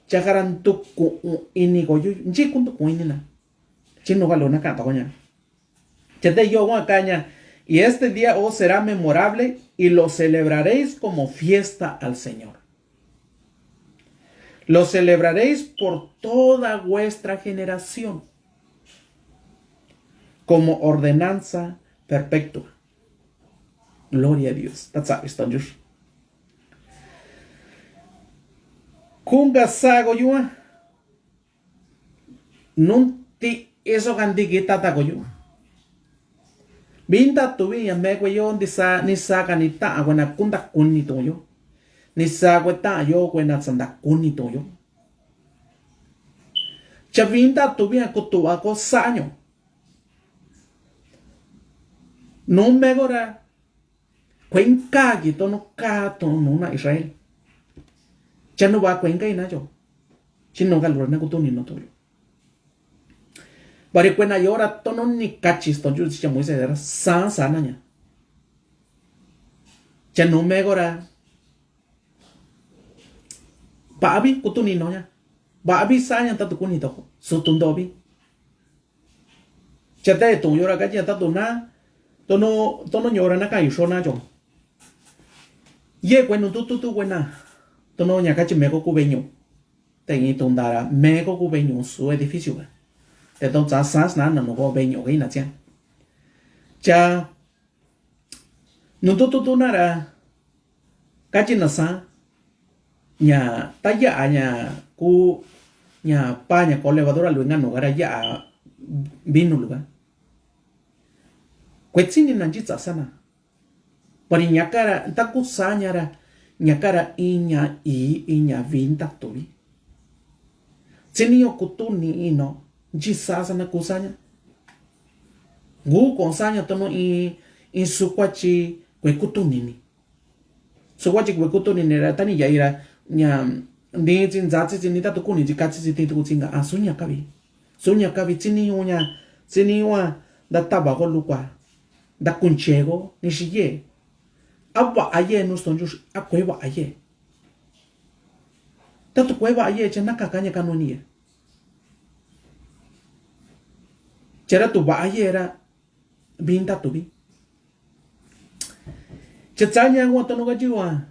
chakaran tuku ini ko yu nji kun tuku ini na chino galo na ka to nya chete yo wa kaña Y este día os será memorable y lo celebraréis como fiesta al Señor. Lo celebraréis por toda vuestra generación como ordenanza perpetua. Gloria a Dios. That's how it's done. Kunga sago yua. Nunti eso gandiki tata goyu. Binta tuwi ya mekwe yo ni saka ni ta agwana kunda kunni toyo. Ni sakwe ta yo kwena sanda kunni toyo. Chavinta tuwi ya kutu ako sanyo. No megora cuenca que tono cato nuna Israel. Ya no va cuenca y nayo. Si no galor na kutu ni no toyo. Bari cuena yora tono ni cachis to yo si muy se era san sananya. Ya no megora. Babi kutu ni no ya. Babi sanya tatu kuni to. Sutundobi. Ya te to yora kaji tatu na. Tono nyora na kai shona jo. Ye kwenu tu buena. Tono nyakachi meko kubeño. Tengi tondara meko kubeño su edificio. Te don sas na no go beño gina tia. Ja no tu nara kachi na sa nya taya nya ku nya pa nya ko levadura luenga no gara ya vino lugar. Kwetsini nanjitsa sana. Pari nyakara taku sanyara nyakara inya vinta tobi. Tsini yo kutuni ino jisa sana kusanya. Gu konsanya tono in sukwachi kwe kutuni ni. Sukwachi kwe kutuni ni ratani yaira nya ndi zinzatsi zini tatu kuni jikatsi ziti tukutsinga asunya kabi. Sunya kabi tsini wa da tabago lukwa. Da kunchego ni shiye. Abba aye no stonjus akweba aye. Tatu kweba aye chena kakanya kanonie. Chera tu ba aye era binta tubi. Chetsanya ngwa no gajiwa.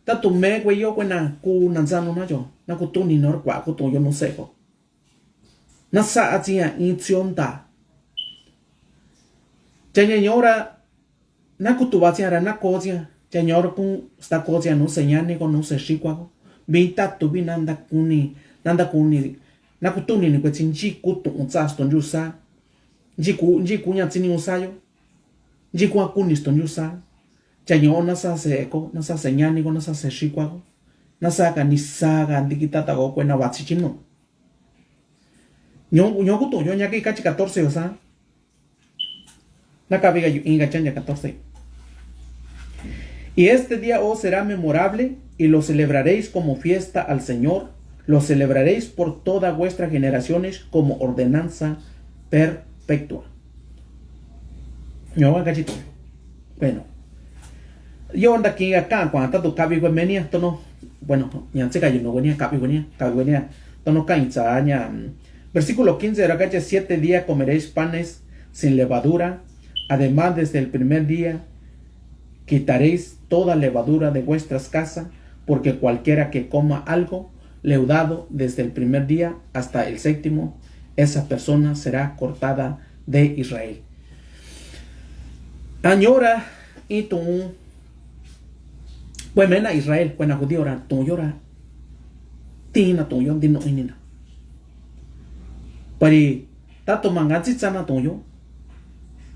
Tatu megwe yo kwena ku nanzano na jo. Na kutuni nor kwa kuto yo no seko. Na sa atia intionta. Señora, na kutubatia ra na kozia, señor kun sta kozia no señane con no se shikwago. Bita tu binanda kuni, na kutuni ni kwetsinji kutu unsa stonjusa. Nji kunya tsini usayo. Nji kwa kuni stonjusa. Señor na sa se eko, na sa señane con no se shikwago. Na sa ka ni saga ndikitata go kwena watsichino. Nyo kutu yo nyaki kachi 14 osa. Nakabiga inga chanya 14. Y este día os será memorable y lo celebraréis como fiesta al Señor. Lo celebraréis por todas vuestras generaciones como ordenanza perpetua. Bueno, yo ando aquí acá cuando tanto cabi venía tono bueno ya se cayó no venía cabi venía tono cainza aña versículo 15 de la calle 7 días comeréis panes sin levadura. Además, desde el primer día quitaréis toda levadura de vuestras casas, porque cualquiera que coma algo leudado desde el primer día hasta el séptimo, esa persona será cortada de Israel. Añora y tú, pues mena Israel, cuando judío ora, tú llora, tina tú yo, dino inina. Pero, tato mangatsitsana tú yo.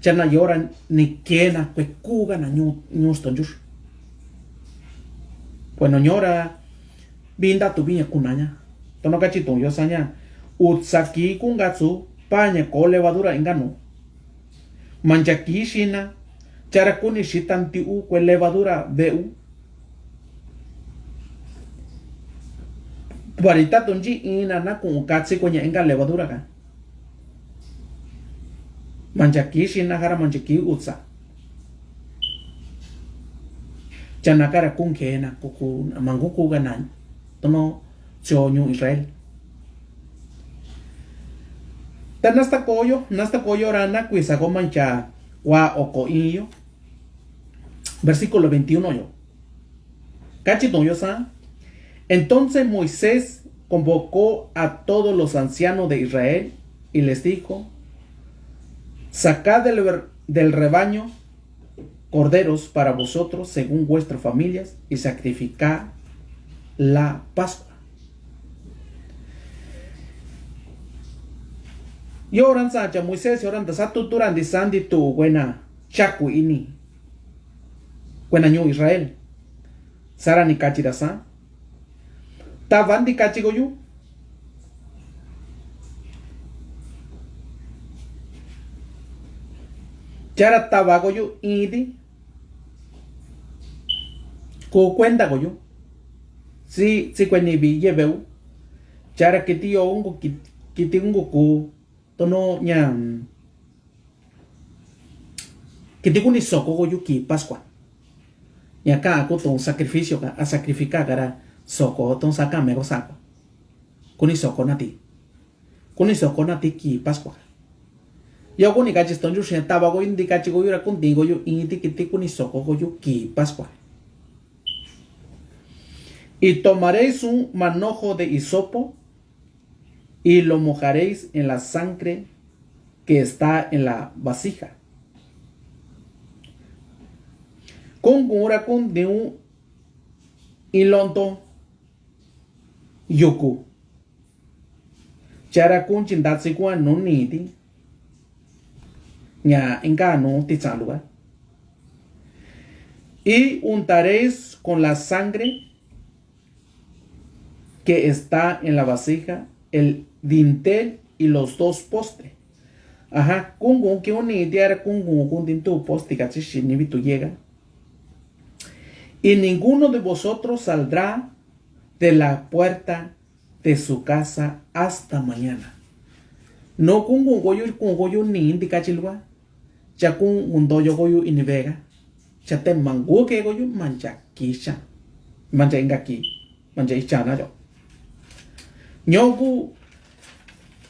Chana lloran ni quena que kuga na nyuston jus. Bueno llora binda tu viña kunanya. Tono cachito yo saña utsaki kungatsu paña ko levadura engano. Manjaki shina charakuni shitanti u kwe levadura bu. Barita tonji ina na kun katsi konya enga levadura ka. Manjaki shinahara manjaki utsa. Chanakara kunkena kuku manguku ganan. Tono chonyo Israel. Ta nasta koyo rana kuisago mancha wa oko iyo. Versículo 21 yo. Cachito yo sa. Entonces Moisés convocó a todos los ancianos de Israel y les dijo: sacad del rebaño corderos para vosotros según vuestras familias y sacrificad la Pascua. Y oran sacha Moisés oran da satu turan di sandi tu buena chaku ini. Buena ñu Israel. Sara ni kachirasa. Tavan di kachigoyu. Chara tabagoyu idi. Ko cuenta goyu. Si kweni bi yebeu. Chara kitio ungo kitingo ku tono nyam. Kitikuni soko goyu ki Pascua. Y acá ako ton sacrificio a sacrificar gara soko ton saka mego sako. Kuni soko nati. Kuni soko nati ki Pascua. Yo kuni kachis ton yushen tabago indi kachigo yura kuntingo yu indi kuni soko goyu ki Pascua. Y tomaréis un manojo de hisopo y lo mojaréis en la sangre que está en la vasija. Con un de un ilonto yoku. Chara kun chindatsi kwa no niti. Nya inga no tizalua. Y untaréis con la sangre que está en la vasija el dintel y los dos postes. Ajá, kungun que un idea kungun kun dintu poste kachishi ni bitu llega. Y ninguno de vosotros saldrá de la puerta de su casa hasta mañana. No kungun goyo ni indica chilwa. Ya kun undoyo goyo inivega. Ya te mangu que goyo mancha kisha. Mancha ingaki. Mancha ichana yo.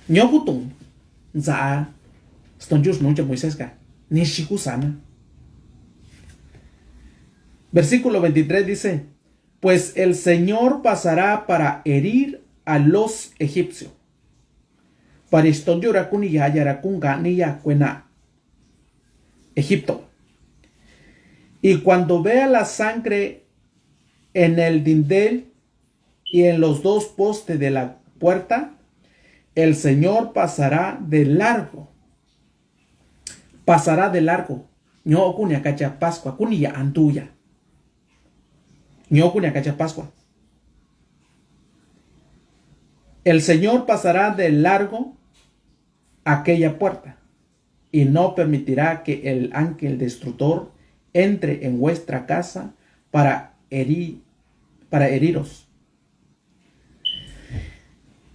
Nyogu tung za stonjus nunca Moisés ka ni shikusana. Versículo 23 dice: pues el Señor pasará para herir a los egipcios. Para estonjura kuniya yarakunga niya cuena Egipto. Y cuando vea la sangre en el dindel y en los dos postes de la puerta, el Señor pasará de largo. Pasará de largo. No kunya kacha Pascua, kunya antuya. No kunya kacha Pascua. El Señor pasará de largo aquella puerta y no permitirá que el ángel destructor entre en vuestra casa para heriros.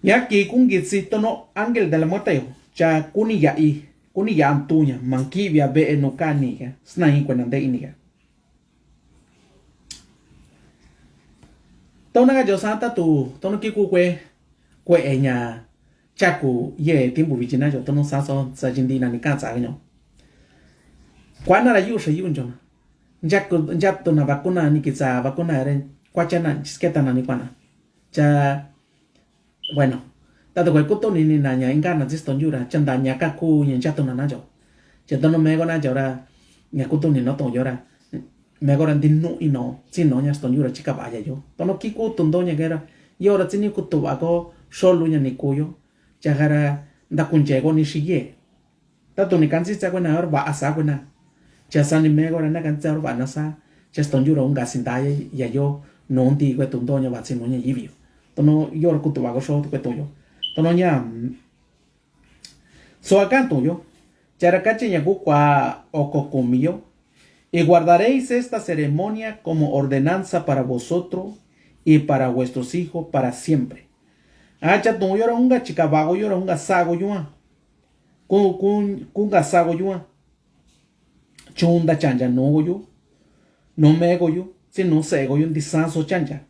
Y aquí kun gitsito no ángel de la muerte yo cha kuniya antuña mankibia be enokani ya snahi kwenande iniga. Tona ga yo santa tu tono kiku kwe enya chaku ye tiempo vichina yo tono saso sa jindina ni kansa ganyo. Kwana la yusha yunjo. Njap to na vacuna ni kitsa vacuna ren kwachana chisketa na ni kwana. Cha bueno, tato kwe kuto ni nanya ingana ziston yura chanda nyaka ku yen chato na najo. Chatono mego na jora nyakuto ni no to yora. Mego ran dinu ino sino nya ston yura chika vaya yo. Tono kiku tundo nya gera yora tsini kuto ago solo nya ni kuyo. Chagara da kunchego ni shiye. Tato ni kansi cha kwena orba asa kwena. Chasani mego ran na kansa orba nasa. Chaston yura unga sindaye ya yo no ndi kwe tundo nya batsino nya yibio. Tono yor kutu bago sho tu yo. Tono nya so acanto yo. Charakache nya kwa okokumio. Y guardaréis esta ceremonia como ordenanza para vosotros y para vuestros hijos para siempre. Acha tu yora unga chikabago yora unga sago yuan. Kunga sago yuan. Chunda chanja no goyo. No me goyo. Si no se goyo en disanso chanja.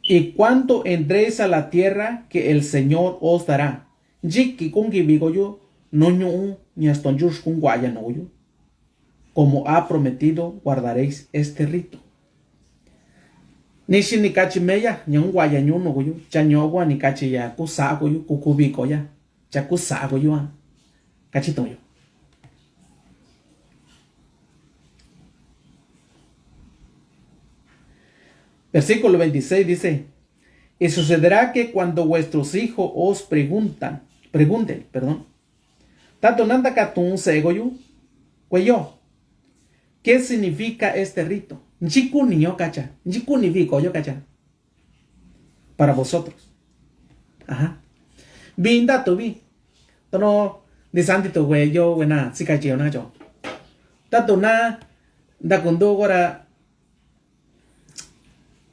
Y cuando entréis a la tierra que el Señor os dará, Jiki kungi bigoyo no ñu ña stonjus kun guaya no yo. Como ha prometido, guardaréis este rito. Nishi ni kachi meya, ñan guaya ñu no yo, cha ñogua ni kachi ya kusago yo, kukubiko ya, cha kusago yo, cachito yo. Versículo 26 dice, y sucederá que cuando vuestros hijos os pregunten, tanto nanda katun sego yo, cuello, ¿qué significa este rito? Nchikuni yo cacha. Nchikuni vico yo cacha. Para vosotros. Ajá. Binda tu vi. Tono de santito güey yo buena si caché na yo. Tato na da kundo gora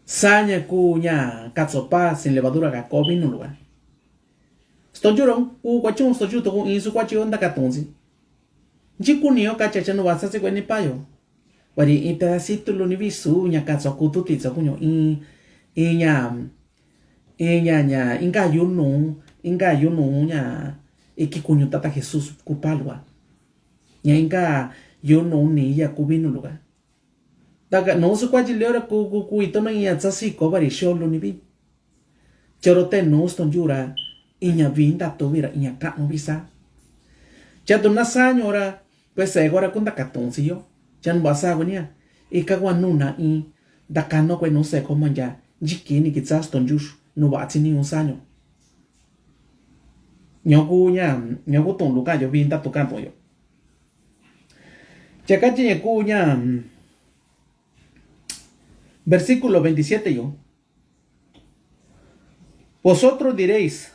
saña cuña katsopa sin levadura ga kobi no lugar. Sto jurong u kwachun sto juto ku insu kwachi onda katonzi. Nchikuni yo cacha chano wasase kweni payo. Wari in pedacito lo ni visu nya katso kututi tso kunyo in nya inga yunu nya ikikunyo tata Jesús kupalwa nya inga yunu ni ya kubinu lugar daga no su kwaji leora ku itono nya tsasi ko bari sholo ni bi chorote no ston jura inya vinda to vira inya ka no visa chato na señora pues agora kunda katonsi yo chan basa gonia ikagwa nuna i dakano kwe no se como ya jikini quizás tonjush no va ni un año nyoku ton luka yo vinda tocando yo chakachi nyakunya versículo 27 yo vosotros diréis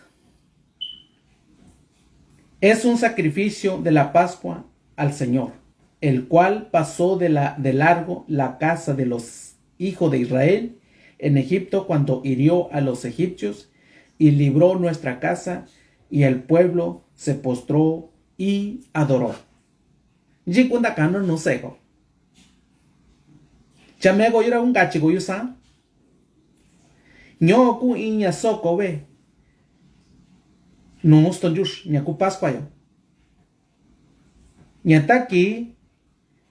es un sacrificio de la Pascua al Señor, el cual pasó de largo la casa de los hijos de Israel en Egipto cuando hirió a los egipcios y libró nuestra casa, y el pueblo se postró y adoró. Jikunda kano no sego. Chamego yura un gachigo yusa. Nyoku inya soko ve. No stonjush nyaku pascua yo. Nyataki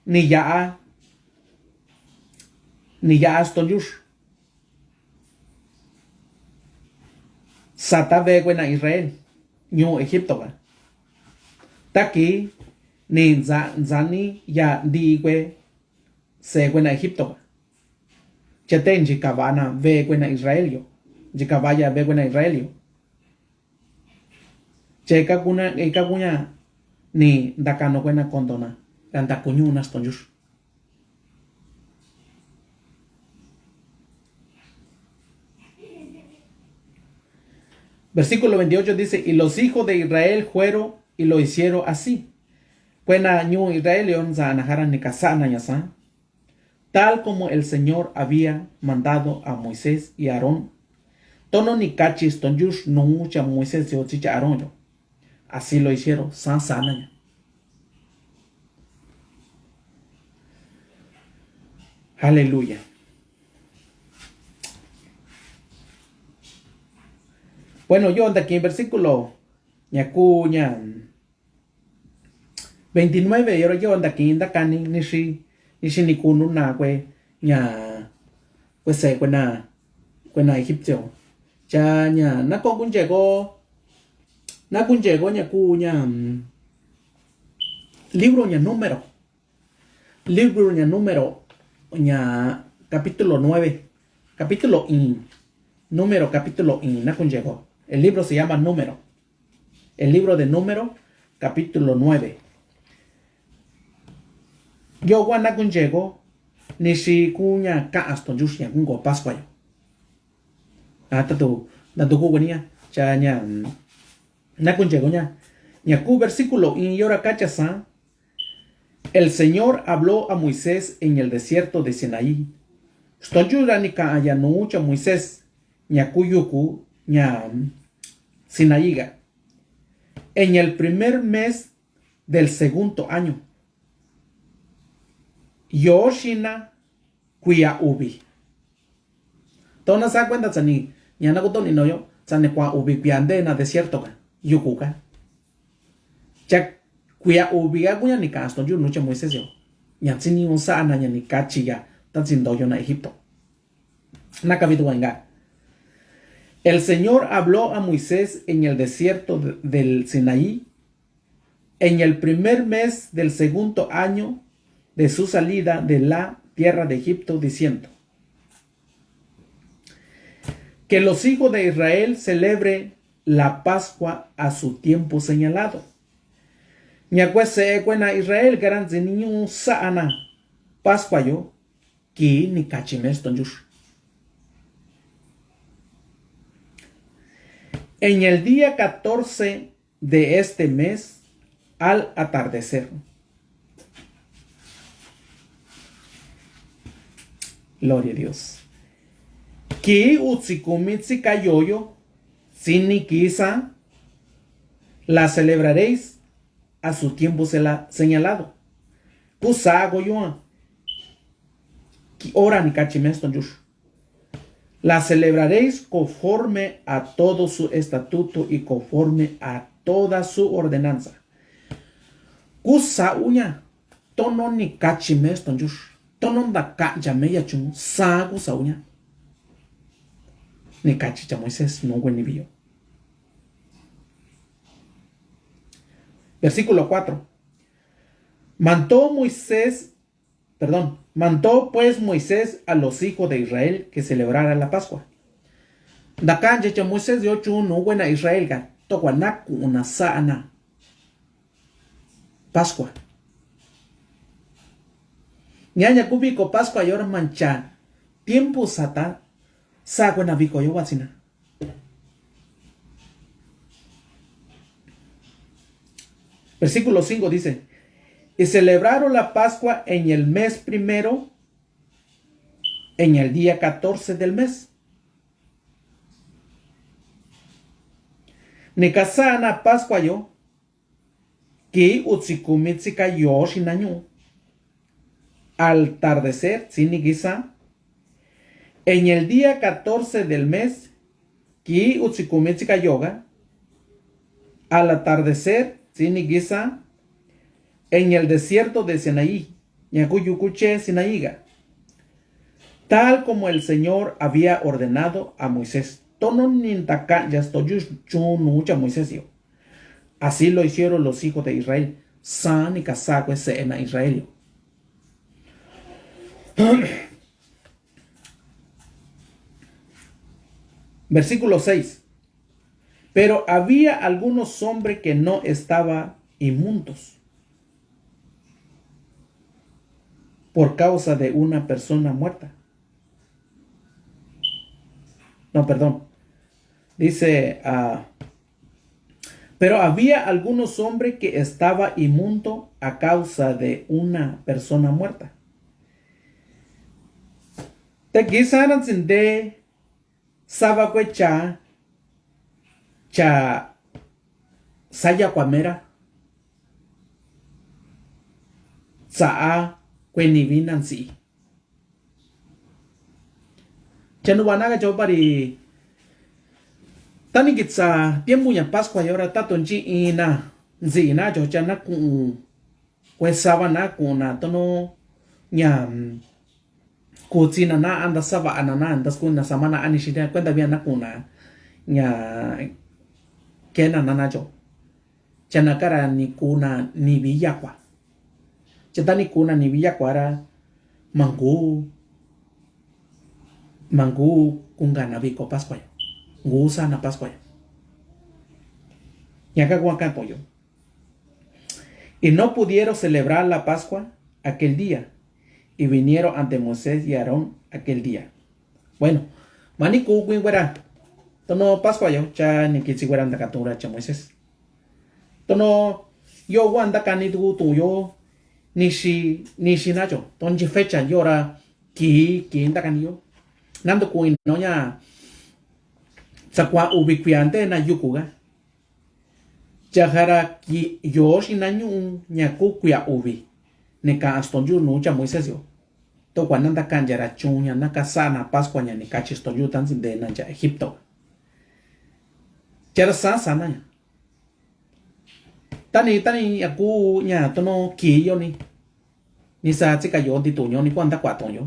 ni ya stonjush. Sata ve buena Israel. Nyo Egipto va. Taki ni zani ya digwe se buena Egipto va. Chaten jikabana ve buena Israel yo. Jikabaya ve buena Israel yo. Cheka kuna ni dakano buena condona. Anda kunyuna stonjush. Versículo 28 dice, y los hijos de Israel fueron y lo hicieron así. Cuena ñu Israel ni casana yasa, tal como el Señor había mandado a Moisés y Aarón. Tono ni cachis tonjush no mucha Moisés y ochicha Aarón yo. Así lo hicieron, san sana. Aleluya. Bueno, yo ando aquí en versículo ñacuña 29, y ahora yo ando aquí en Dakani, nishi nikunu na kwe ña pues se cuena egipcio. Ya ña na kun llegó ñacuña libro ña número ña capítulo 9, capítulo na kun llegó. El libro se llama Número. El libro de Número, capítulo 9. Yo guana kun llegó, ni si cuña ka aston yushia kungo pascua yo. Tatu kugunia, cha ña, na kun llegó ña. Ña ku versículo y ahora cachasa. El Señor habló a Moisés en el desierto de Sinaí. Stonjura ni ka ayanucha Moisés, ña kuyuku, ña Sinaíga, en el primer mes del segundo año. Yoshina kuya ubi. Tona sa cuenta tsani, ñana kuto ni noyo, tsane kwa ubi piande na desierto ka, yukuka. cha kuya ubiga kuya ni ka ston yu no cha Moisés yo nya chini un sa na nya ni ka chiya tan sin do yo na Egipto na capítulo venga. El Señor habló a Moisés en el desierto del Sinaí en el primer mes del segundo año de su salida de la tierra de Egipto, diciendo: que los hijos de Israel celebren la Pascua a su tiempo señalado. Ñacuese cuena Israel garan ziniñu saana Pascua yo ki ni cachimes tonjush. En el día 14 de este mes, al atardecer. Gloria a Dios. Ki utsikumitsi kayoyo, sinikisa, la celebraréis a su tiempo señalado. Kusago yo. Ki ora ni kachimeston yush. La celebraréis conforme a todo su estatuto y conforme a toda su ordenanza. Kusa uña, tono ni kachimeston yush. Tono da kachameya chung, sa kusa uña. Ni cachicha Moisés no ni vio. Versículo 4. Mandó pues Moisés a los hijos de Israel que celebraran la Pascua. Da cancha Moisés dio no buena Israel ga toquanaku una saana Pascua. Ñaña cúbico Pascua y ahora mancha tiempo sata sa buena vico yo wasina. Versículo 5 dice: y celebraron la Pascua en el mes primero, en el día 14 del mes. Nekasana Pascua yo, que utsikumitzika yo shinañu. Al atardecer, sinigisa, en el día 14 del mes, que utsikumitzika yoga, al atardecer, sinigisa, en el desierto de Sinaí, Ñacuyucuche Sinaíga, tal como el Señor había ordenado a Moisés. Tono nintaka ya estoy chunucha Moisés yo. Así lo hicieron los hijos de Israel. San y casaco ese en Israel. Versículo 6. Pero había algunos hombres que no estaban inmundos por causa de una persona muerta. No, perdón. Dice, pero había algunos hombres que estaban inmundo a causa de una persona muerta. Te quisaran sin de sabacuecha cha saya cuamera saa Nivinan si. Chanuanaga chopari. Tani kitsa tiempo ya Pascua y ahora tatonchi ina. Zina chochana ku. Pues sabana kuna tono nyam. Kutsina na anda saba anana andas kuna samana anishida cuenta bien na kuna. Nya kena nanajo. Chanakara ni kuna ni villaqua. Chetani kuna ni villacuara mangu kungana vico Pascua. Gusa na Pascua. Ñaca guacan pollo. Y no pudieron celebrar la Pascua aquel día. Y vinieron ante Moisés y Aarón aquel día. Bueno, maniku guingüera. Tono Pascua yo, cha ni kitsigüeran da catura cha Moisés. Tono yo wanda canitu tuyo. Nishi nacho, tonji fecha yora ki indakan yo. Nando kuin nonya sakwa ubiquiante na yukuga. Jahara ki yoshi nanyu nyakukuya ubi. Neka astonju nucha Moisés yo. To kwananda kanjara chunya nakasana Pascua nya nikachistonju tanzin de nanja Egipto. Jara sana ya. tani aku nya tono ki yo ni sa chi ka yo ti tu nyo ni kwan ta kwa to yo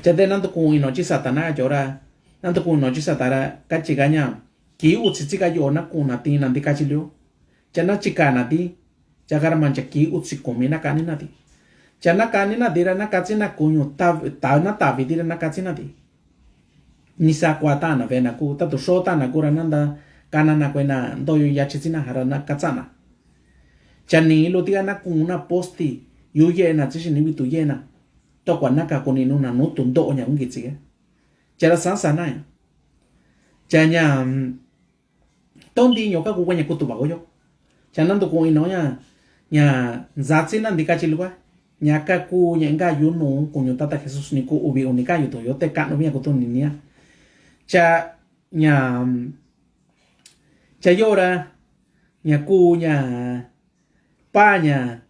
cha de nan to ku ino chi satana jo ra nan to ku no chi satara ka chi ga nya ki u chi ka yo na ku na ti nan di ka chi lo cha na chi ka na ti cha gar man cha ki u chi ku mi na ka ni na ti cha na ka ni na di ra na ka chi na ku nyu ta na ta vi di ra na ka chi na ti ni sa kwa ta na ve na ku ta to so ta na ku ra nan da kana na ku na do yu ya chi na hara na ka cha na cha ni lo ti na ku na posti yu ye na chi ni vi tu ye na to kwa na ka ku ni nu na nu tu do nya ngi chi cha ra sa na ya cha nya ton di nyo ka ku nya ku tu ba go yo cha nan to ku ino nya za chi na di ka chi lu ba nya ka ku nya nga yu nu ku nyu ta Jesus ni ku ubi unika yu to yo te ka no mi ku tu ni nia cha nya cha yo ra nya ku nya pa nya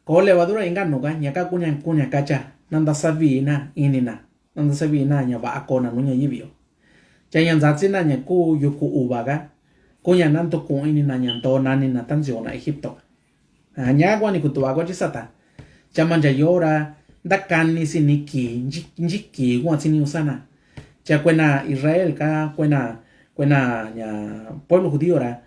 ko levadura inga no ga nya ka ku nya ka cha nanda sabina inina nanda sabina nya ba ko na no nya yibio cha nya za chi na nya ku yu ku uba ga ko nya nan to ku inina nya to na ni na tan jo na Egipto nya kwa ni ku tu ba ko chi sata cha man ja yo ra da kan ni si ni ki njiki kwa si ni usana cha kwena Israel ka kwena nya pueblo judío ra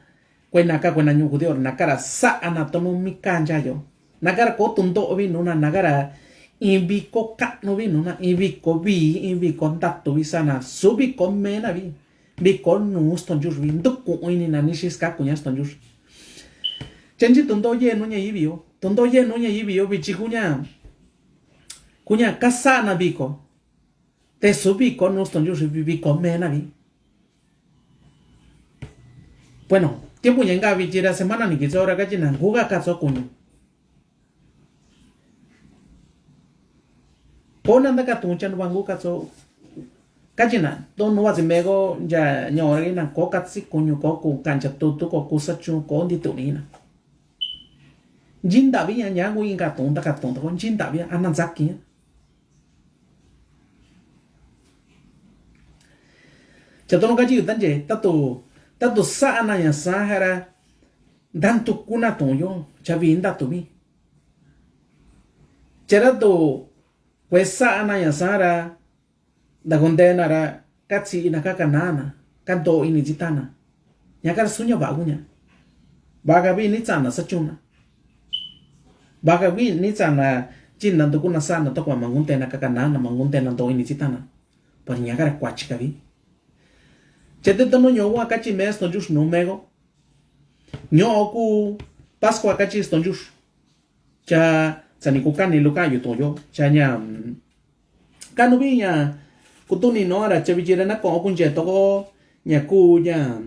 kwena ka kwena nyu judío na kara sa anatomo mi kanja yo na kara ko tundo vi nuna na kara invi ko ka no vi nuna invi ko tatto vi sana subi ko mena vi ko nu ston jus vi nduk ko ini na ni shiska kunya ston jus chenji tundo ye no nya yibio tundo ye no nya yibio vi chikunya kunya kasa na biko te subi ko nu ston jus vi ko mena vi bueno tiempo yenga vi jira semana ni kizo ra kachina nguga kazo kunyu pona ndaka tunchan wangu kazo kachina don no wazi mego ya nyora ina ko katsi kunyu ko ku kancha tutu ko kusachu ko ndi tunina jinda vi nya ngu inga tonda ka tonda kon jinda vi ananzaki chatono kachi tanje tatu sa na ya sahara dan tu kuna tonyo chavinda tu mi cherato kwesa na ya sahara da gondena ra katsi ina kakanana kanto ini jitana nyakar sunya bagunya bagabi ni tsana sachuna bagabi ni tsana jinna tu kuna sana to kwa mangunte na kakanana mangunte na to ini jitana por nyakar kwachikavi chete tono nyo wa kachi mes to jus no mego nyo ku pascua kachi ston jus cha tsani ku kani luka yu to yo cha nya kanu bi nya kutuni no ara che bijira na ko kunje to ko nya ku nya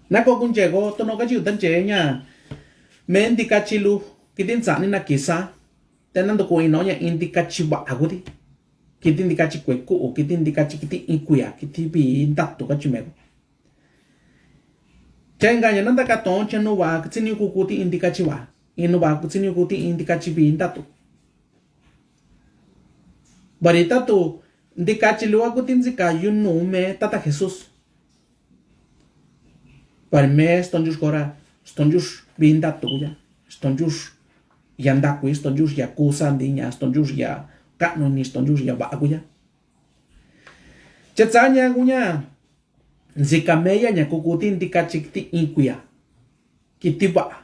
na ko kunje go to no kachi utan che nya men di kachi lu kitin sa ni na kisa tenan to ko ino nya indi kachi ba agudi kiti ndikachi kweku o kiti ndikachi kiti ikuya kiti bi ndato kachi mego chenga nya nanda ka ton cheno wa kitsini ku kuti indikachi wa ino ba kitsini kuti indikachi bi ndato barita to ndikachi luwa kuti nzika yunu me tata Jesus par me stonjus kora stonjus bi ndato ya stonjus yandaku stonjus ya kusandinya stonjus ya kano ni stonjus ya baguya chetsanya gunya nzikameya nya kukuti ndikachi kiti inkuya kitiba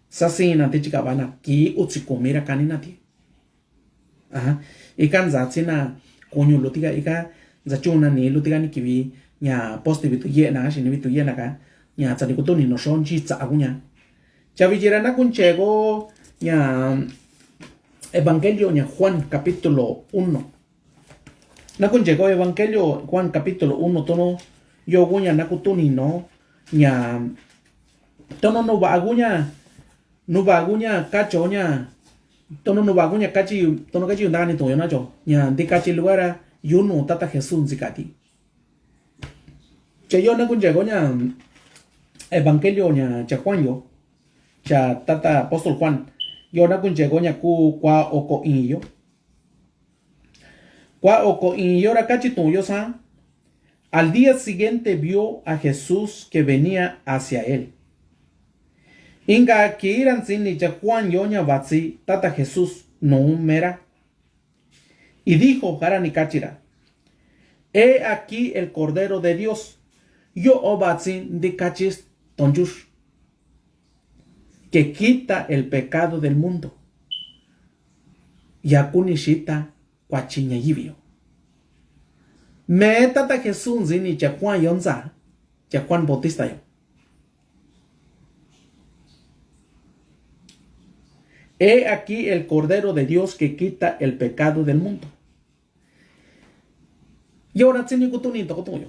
sasina tichikabana ki utsikomira kanina ti ikan zatsina konyo lotiga ika zachuna ni lotiga ni kivi nya posti bitu ye na shini bitu ye na ka nya tsani kutoni no shonji tsagunya chavijira na kunchego nya Evangelio nya Juan capítulo 1. Nakun llegó Evangelio Juan capítulo 1 tono yo gunya nakutuni no nya tono no bagunya kacho nya tono no bagunya kachi tono kachi ndani to yona cho nya de kachi luara yuno tata Jesús zikati. Che yo nakun llegó nya Evangelio nya cha Juan yo cha tata apóstol Juan yo na kun llegó nya ku kwa oko in yo ra kachi tu yo sa Al día siguiente vio a Jesús que venía hacia él. Inga kiran sini ya Juan yoña batsi tata Jesús no mera. Y dijo Harani Kachira, he aquí el Cordero de Dios, yo obatsi de cachis tonjush, que quita el pecado del mundo. Yakunishita kwachiña yibio. Me tata Jesús zini ya Juan yonza, ya Juan Bautista yo. He aquí el Cordero de Dios que quita el pecado del mundo. Y ahora tiene que tú ni toco yo.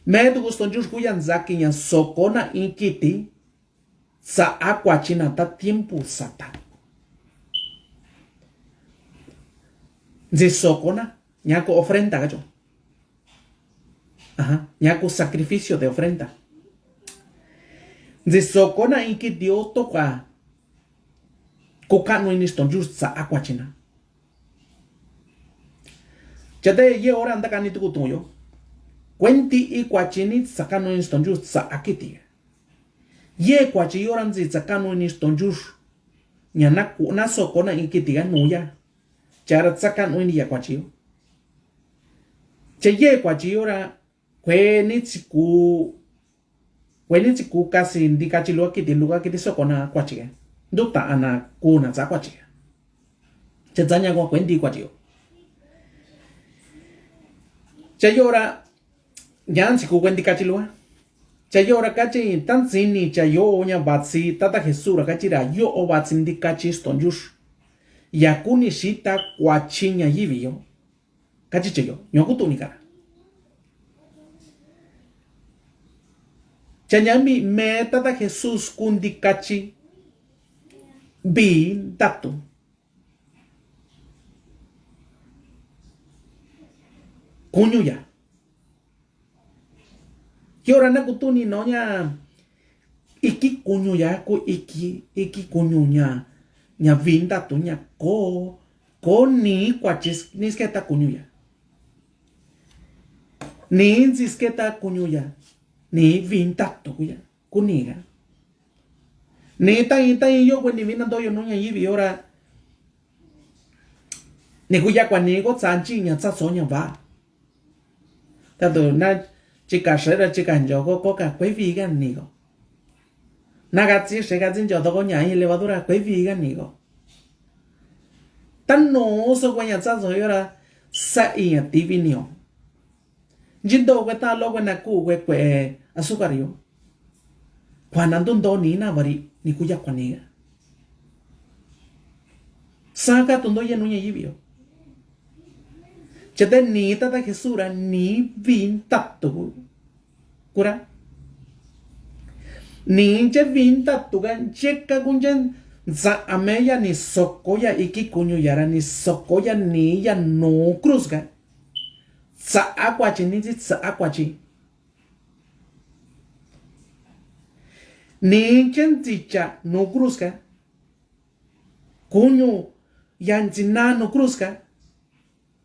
Me tu gusto yo cuyan zaki ya sokona inkiti sa aquachina ta tiempo sata. Zi sokona ñaco ofrenda gacho. Ajá, ñaco sacrificio de ofrenda. Zi sokona inkiti yo toca kokano iniston just sa aquachina. Chate ye ora anda kani tuku tuyo. Kwenti I kwachini sakano iniston just sa akiti. Ye kwachi yoranzi sakano iniston just nyana na sokona inkiti ga nuya. Chara sakano ini ya kwachi. Che ye kwachi yora kweni tsiku kasi ndikachi lo akiti luga kiti sokona kwachi. Dukta ana kuna za kwachi. Che zanya kwa kwendi kwachi. Chayora yan si kwendi kachilua. Chayora kachi tan sini chayo onya batsi tata Jesura kachira yo o batsi ndi kachi stonjush. Yakuni shita kwachinya yivio. Kachi chayo nyokutu nikara. Chanyami me tata Jesus kundi kachi bi datu. Kunyuya. Yora na kutuni nonya iki kunyuya ko iki kunyunya nya vinda tu nya ko ni kwachis ni sketa kunyuya. Ni sketa kunyuya. Ni vinda tu kuya kuniga. Ni tai yo kweni vina doyo nonya yivi yora ni kuya kwanigo tsanchi nya tsasonya va. Tanto na chica shera chica njogo coca quei vegan nigo. Nagazzi shegazzi njodo go nyai levadura quei vegan nigo. Tan no so guanya tsazo yora sa ia divinio. Jindo kweta lo kwena ku kwe azúcar yo. Kwanando ndo ni na bari ni kuya kwaniga. Saka tundo ya nunya yibio. Chate ni tata Jesura ni vin tatu kura ni che vin tatu gan cheka kunjen za ameya ni sokoya iki kunyu yara ni sokoya ni ya no cruzga sa aquachi ni sa aquachi ni chen ticha no cruzga kunyu yanzina no cruzga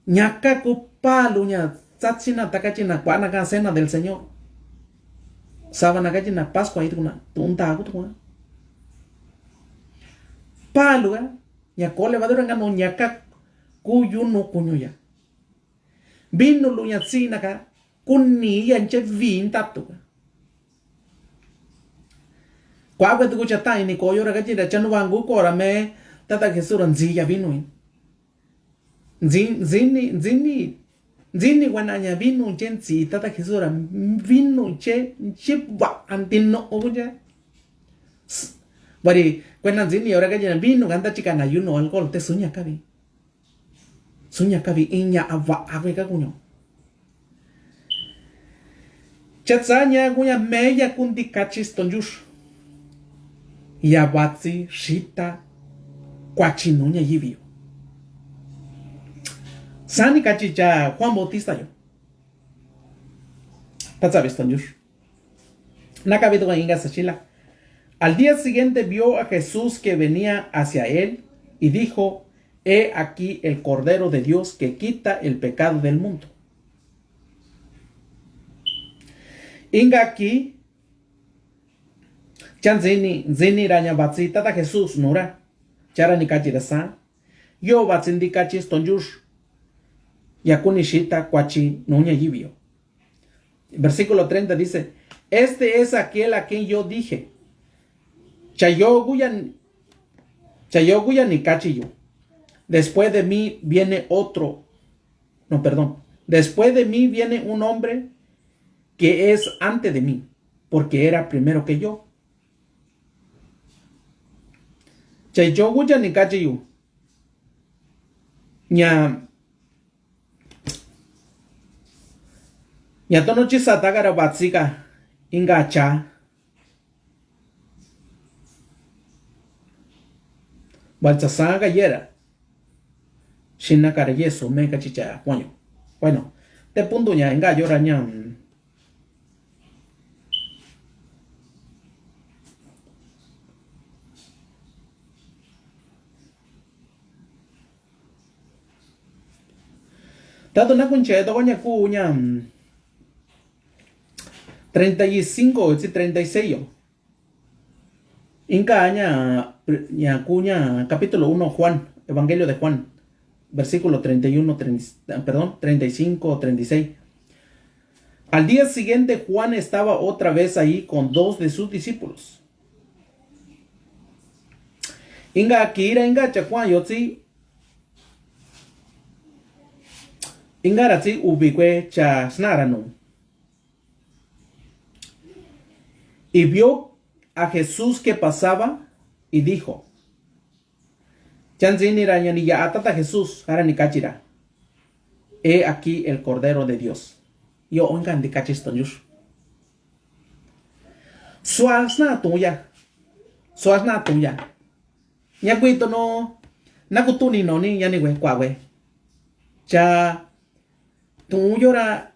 ñaca palo ña tsatsina takachina cuana cena del Señor. Sábana gachina Pascua y tuna tunta agutuna. Palo ña cole vadura ngano ñaca kuyuno kuñuya. Vino luña tsina ka kunni yanche vin tatu. Kwa tu kucha tai ni koyo ragachira chanu wangu kora me tata Jesura nzilla vino. Zini wananya vino chenzi tata Jesura vino che ba antino oja. Bari cuando zini ahora que vino ganda chica na yuno alcohol te sunya kabi inya ava avega kuño. Chatsanya kuña meya kundi kachis tonjush. Yabatsi shita kwachinunya yivio. Sani cachicha Juan Bautista yo. Tatsabes tonjush. Nakabito inga sachila. Al día siguiente vio a Jesús que venía hacia él y dijo: he aquí el Cordero de Dios que quita el pecado del mundo. Inga aquí, chan zini ranya batsi tata Jesús nura, chara ni kachi rasa, yo batsin di kachi stonjush, yakunishita kwachi nuña yibio. Versículo 30 dice, este es aquel a quien yo dije, chayoguya ni kachi yo, después de mí viene otro, no, perdón, después de mí viene un hombre que es antes de mí, porque era primero que yo. Chayoguya ni kachi yo, Nya tono chisa tagara batsika inga cha. Balchasaga yera. Shina cara yeso mega chicha coño. Bueno, te punto ya inga llora ñam. Tato na kunche to coña ku ñam. 35 y 36. Inca ña cuña capítulo 1 Juan, Evangelio de Juan, versículo 31, 35, 36. Al día siguiente Juan estaba otra vez ahí con 2 de sus discípulos. Inga kira inga chakwan yotzi. Inga ratzi ubikwe cha snarano. Y vio a Jesús que pasaba y dijo, atata Jesús, he aquí el Cordero de Dios. Yo oigan de cachistonjus. Suasna tuya. Ya cuito no, nakutuni no ni ya ni we kwawe. Cha tu llora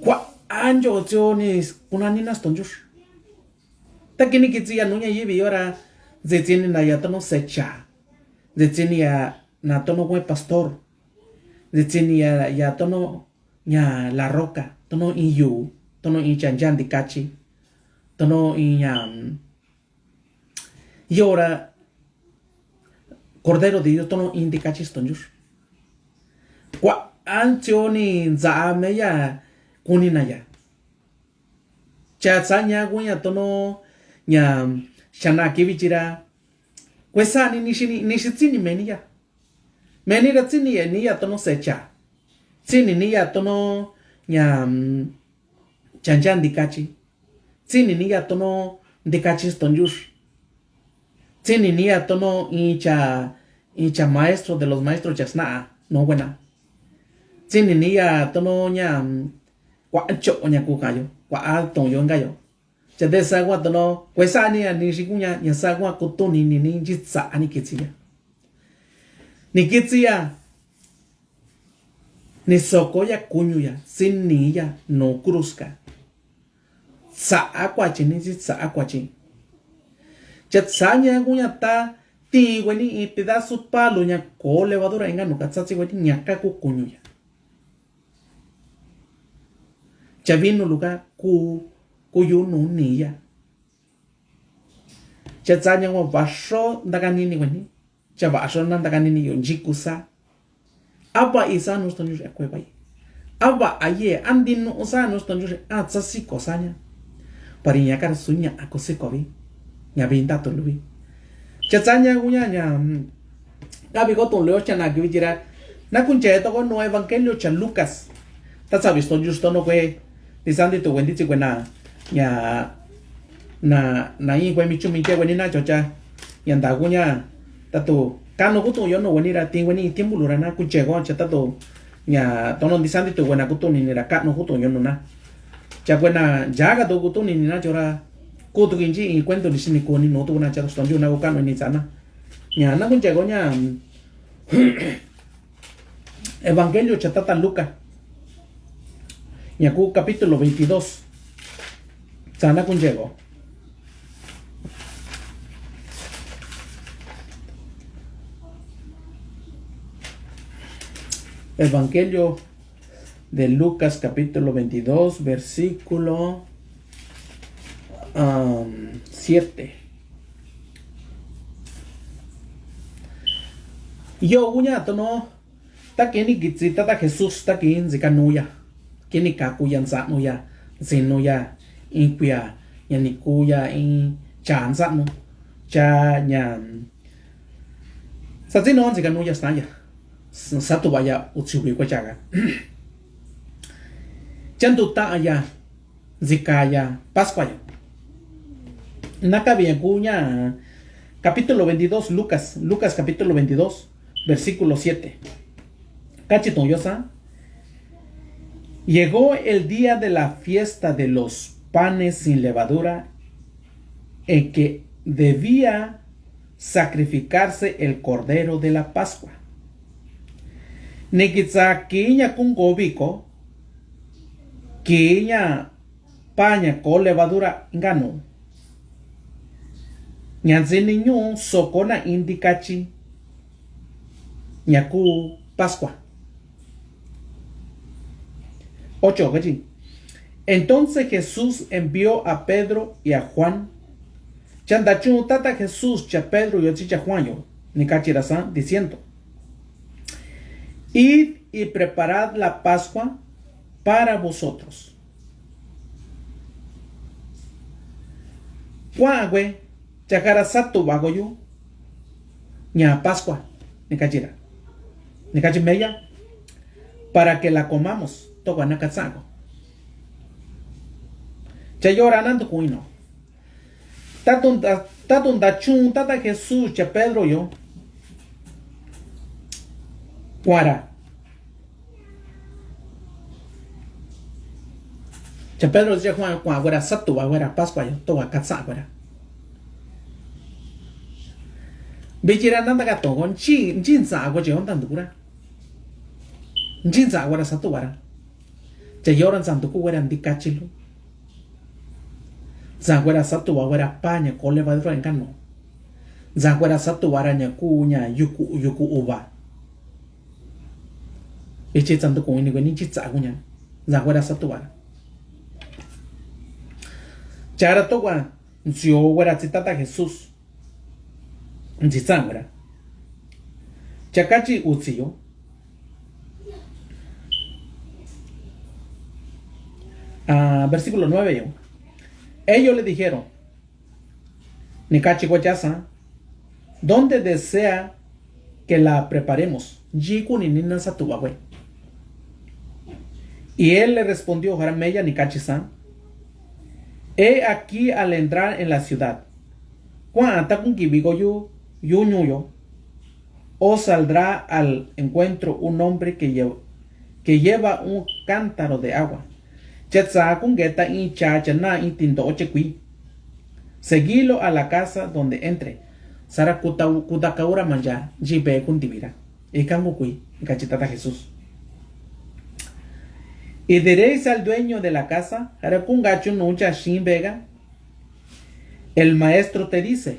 kwa anjo jonis kunanina stonjus. Takini kitsia nunya yibi yora zetini na yatono secha. Zetini ya na tono buen pastor. Zetini ya tono nya la roca, tono iyu, tono i chanjan di kachi. Tono i yora Cordero de Dios tono indi kachi stonjus. Kwa ancho ni zaame ya kunina ya. Chatsanya gunya tono nya shana kibichira. Kwesa ni nishitsini menia. Menira tsini ya ni ya tono secha. Tsini ni ya tono nya chanchan dikachi. Tsini ni ya tono dikachi stonjus. Tsini ni ya tono incha maestro de los maestros chasna. No buena. Tsini ni ya tono nya kwa ancho nya kukayo. Kwa alto yo ngayo. Chade sagwa tono kwesa ni ya nishikunya nya sagwa kutuni ni jitsa ani kitsia. Ni kitsia ni sokoya kunyuya siniya no cruzca. Sa akwachi ni jitsa akwachi. Chatsanya kunya ta ti weni pedazo palo nya ko levadura enga no katsatsi weni nya kaku kunyuya. Chavino lugar kuyunu niya. Chatsanya wa basho ndaganini weni. Chabasho ndaganini yonjikusa. Aba isa no stonjus ekwebai. Aba aye andin usa no stonjus atsasi kosanya. Parinya kar sunya akosikovi. Nya binta tulubi. Chatsanya gunya nya gabi goton leo chana givira. Na kunche to no evangelio cha Lucas. Tatsa visto justo no kwe disandi to wendi kwena nya na yi kwe michu mite weni na chocha. Yanda gunya tato kano kuto yo no wenira tingweni timbulura na kuchego chatato nya tono disandi to wena kuto ni nira kano kuto yo no na chakwena jaga to kuto ni na chora kuto kinji y cuento ni sini koni no to na chato stonju na kano ni sana nya na kuchego nya Evangelio chatata Lucas nya ku capítulo 22 sana kuchego Evangelio de Lucas capítulo 22, versículo 7. Yo unya tono ta kini gitsi ta Jesús ta kin zikanuya kini kakuyan sa nuya zinuya inkuya yanikuya in chan sa no cha nyan sa zinon zikanuya stanya satu baya utsubi kwa chaga chandu ta aya zikaya pascua naka bien cuña capítulo 22 Lucas capítulo 22 versículo 7. Cachito yosa. Llegó el día de la fiesta de los panes sin levadura, en que debía sacrificarse el cordero de la Pascua. Nikitsa kiña kun gobiko, kiña paña con levadura ngano. Nyanzi niño sokona indikachi Ñaku Pascua. 8. Entonces Jesús envió a Pedro y a Juan. Chandachu tata Jesús cha Pedro y chicha Juan yo. Nikachirasan diciendo: Id y preparad la Pascua para vosotros. Juan chakarasatu bagoyo. Ña Pascua. Nikachira. Nikachimeya, para que la comamos, toga nakatsago. Chayora nando kuino. Tatun dachun tata Jesús cha Pedro yo. Guara. Cha Pedro ya Juan guara satu guara Pascua yo, toga katsago. Bichira nanda gato con jinza agua je ondan dura. Jinza agua satu wara. Je yoran santu ku wera ndikachilu. Zagwera satu wara paña kole vadro engano. Zagwera satu wara nya kunya yuku uba. Eche santu ku ini gweni jitsa agunya. Zagwera satu wara. Chara to wa nzio wera titata Jesús. Nzitsangura. Chakachi utsiyo. Versículo 9 yo. Ellos le dijeron: Nikachi guachasa, ¿dónde desea que la preparemos? Yiku ni nina satubawe. Y él le respondió: Jarameya Nikachi-san, he aquí al entrar en la ciudad. Cuando con kibigoyu yuñuyo, os saldrá al encuentro un hombre que lleva un cántaro de agua. Chetsa con geta in chachana in tinto ochequi. Seguilo a la casa donde entre. Sara kutakaura manja, jibe kundivira. Y kangukui, cachitata Jesús. Y diréis al dueño de la casa, harakungachu nucha shin vega. El maestro te dice: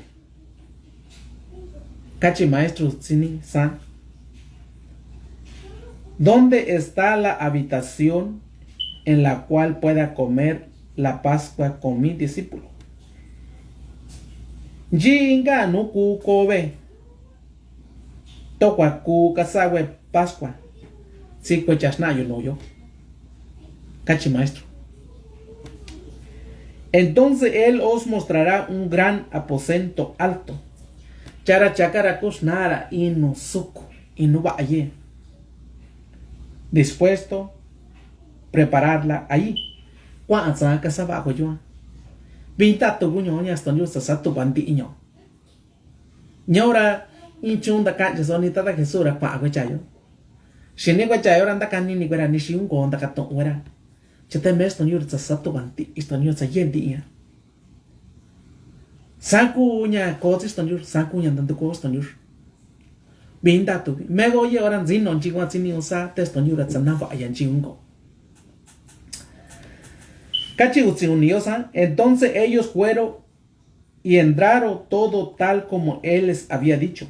Cachi maestro Sini San, ¿dónde está la habitación en la cual pueda comer la Pascua con mi discípulo? Jinga no ku kobe. Tokwa ku kasawe Pascua. Si cuechasna yo no yo. Cachi maestro. Entonces él os mostrará un gran aposento alto. Chara chakara kusnara inu suku inu valle. Dispuesto prepararla ahí. Cuanza casaba yo. Vinta tu buño ya estoy satu bandiño. Ñora inchunda cancha sonita da Jesura pa aguachayo. Shini guachayo randa canini guera ni shi un gonda caton guera. Chete me esto nyur satu banti esto nyur sa yendi ya. Saku nya cosa esto nyur saku nya tanto cosa esto nyur. Vinta tu me go ye oran zin non chigua zini usa testo nyur sa na va yan chingo. Cachi uniosa, entonces ellos fueron y entraron todo tal como él les había dicho.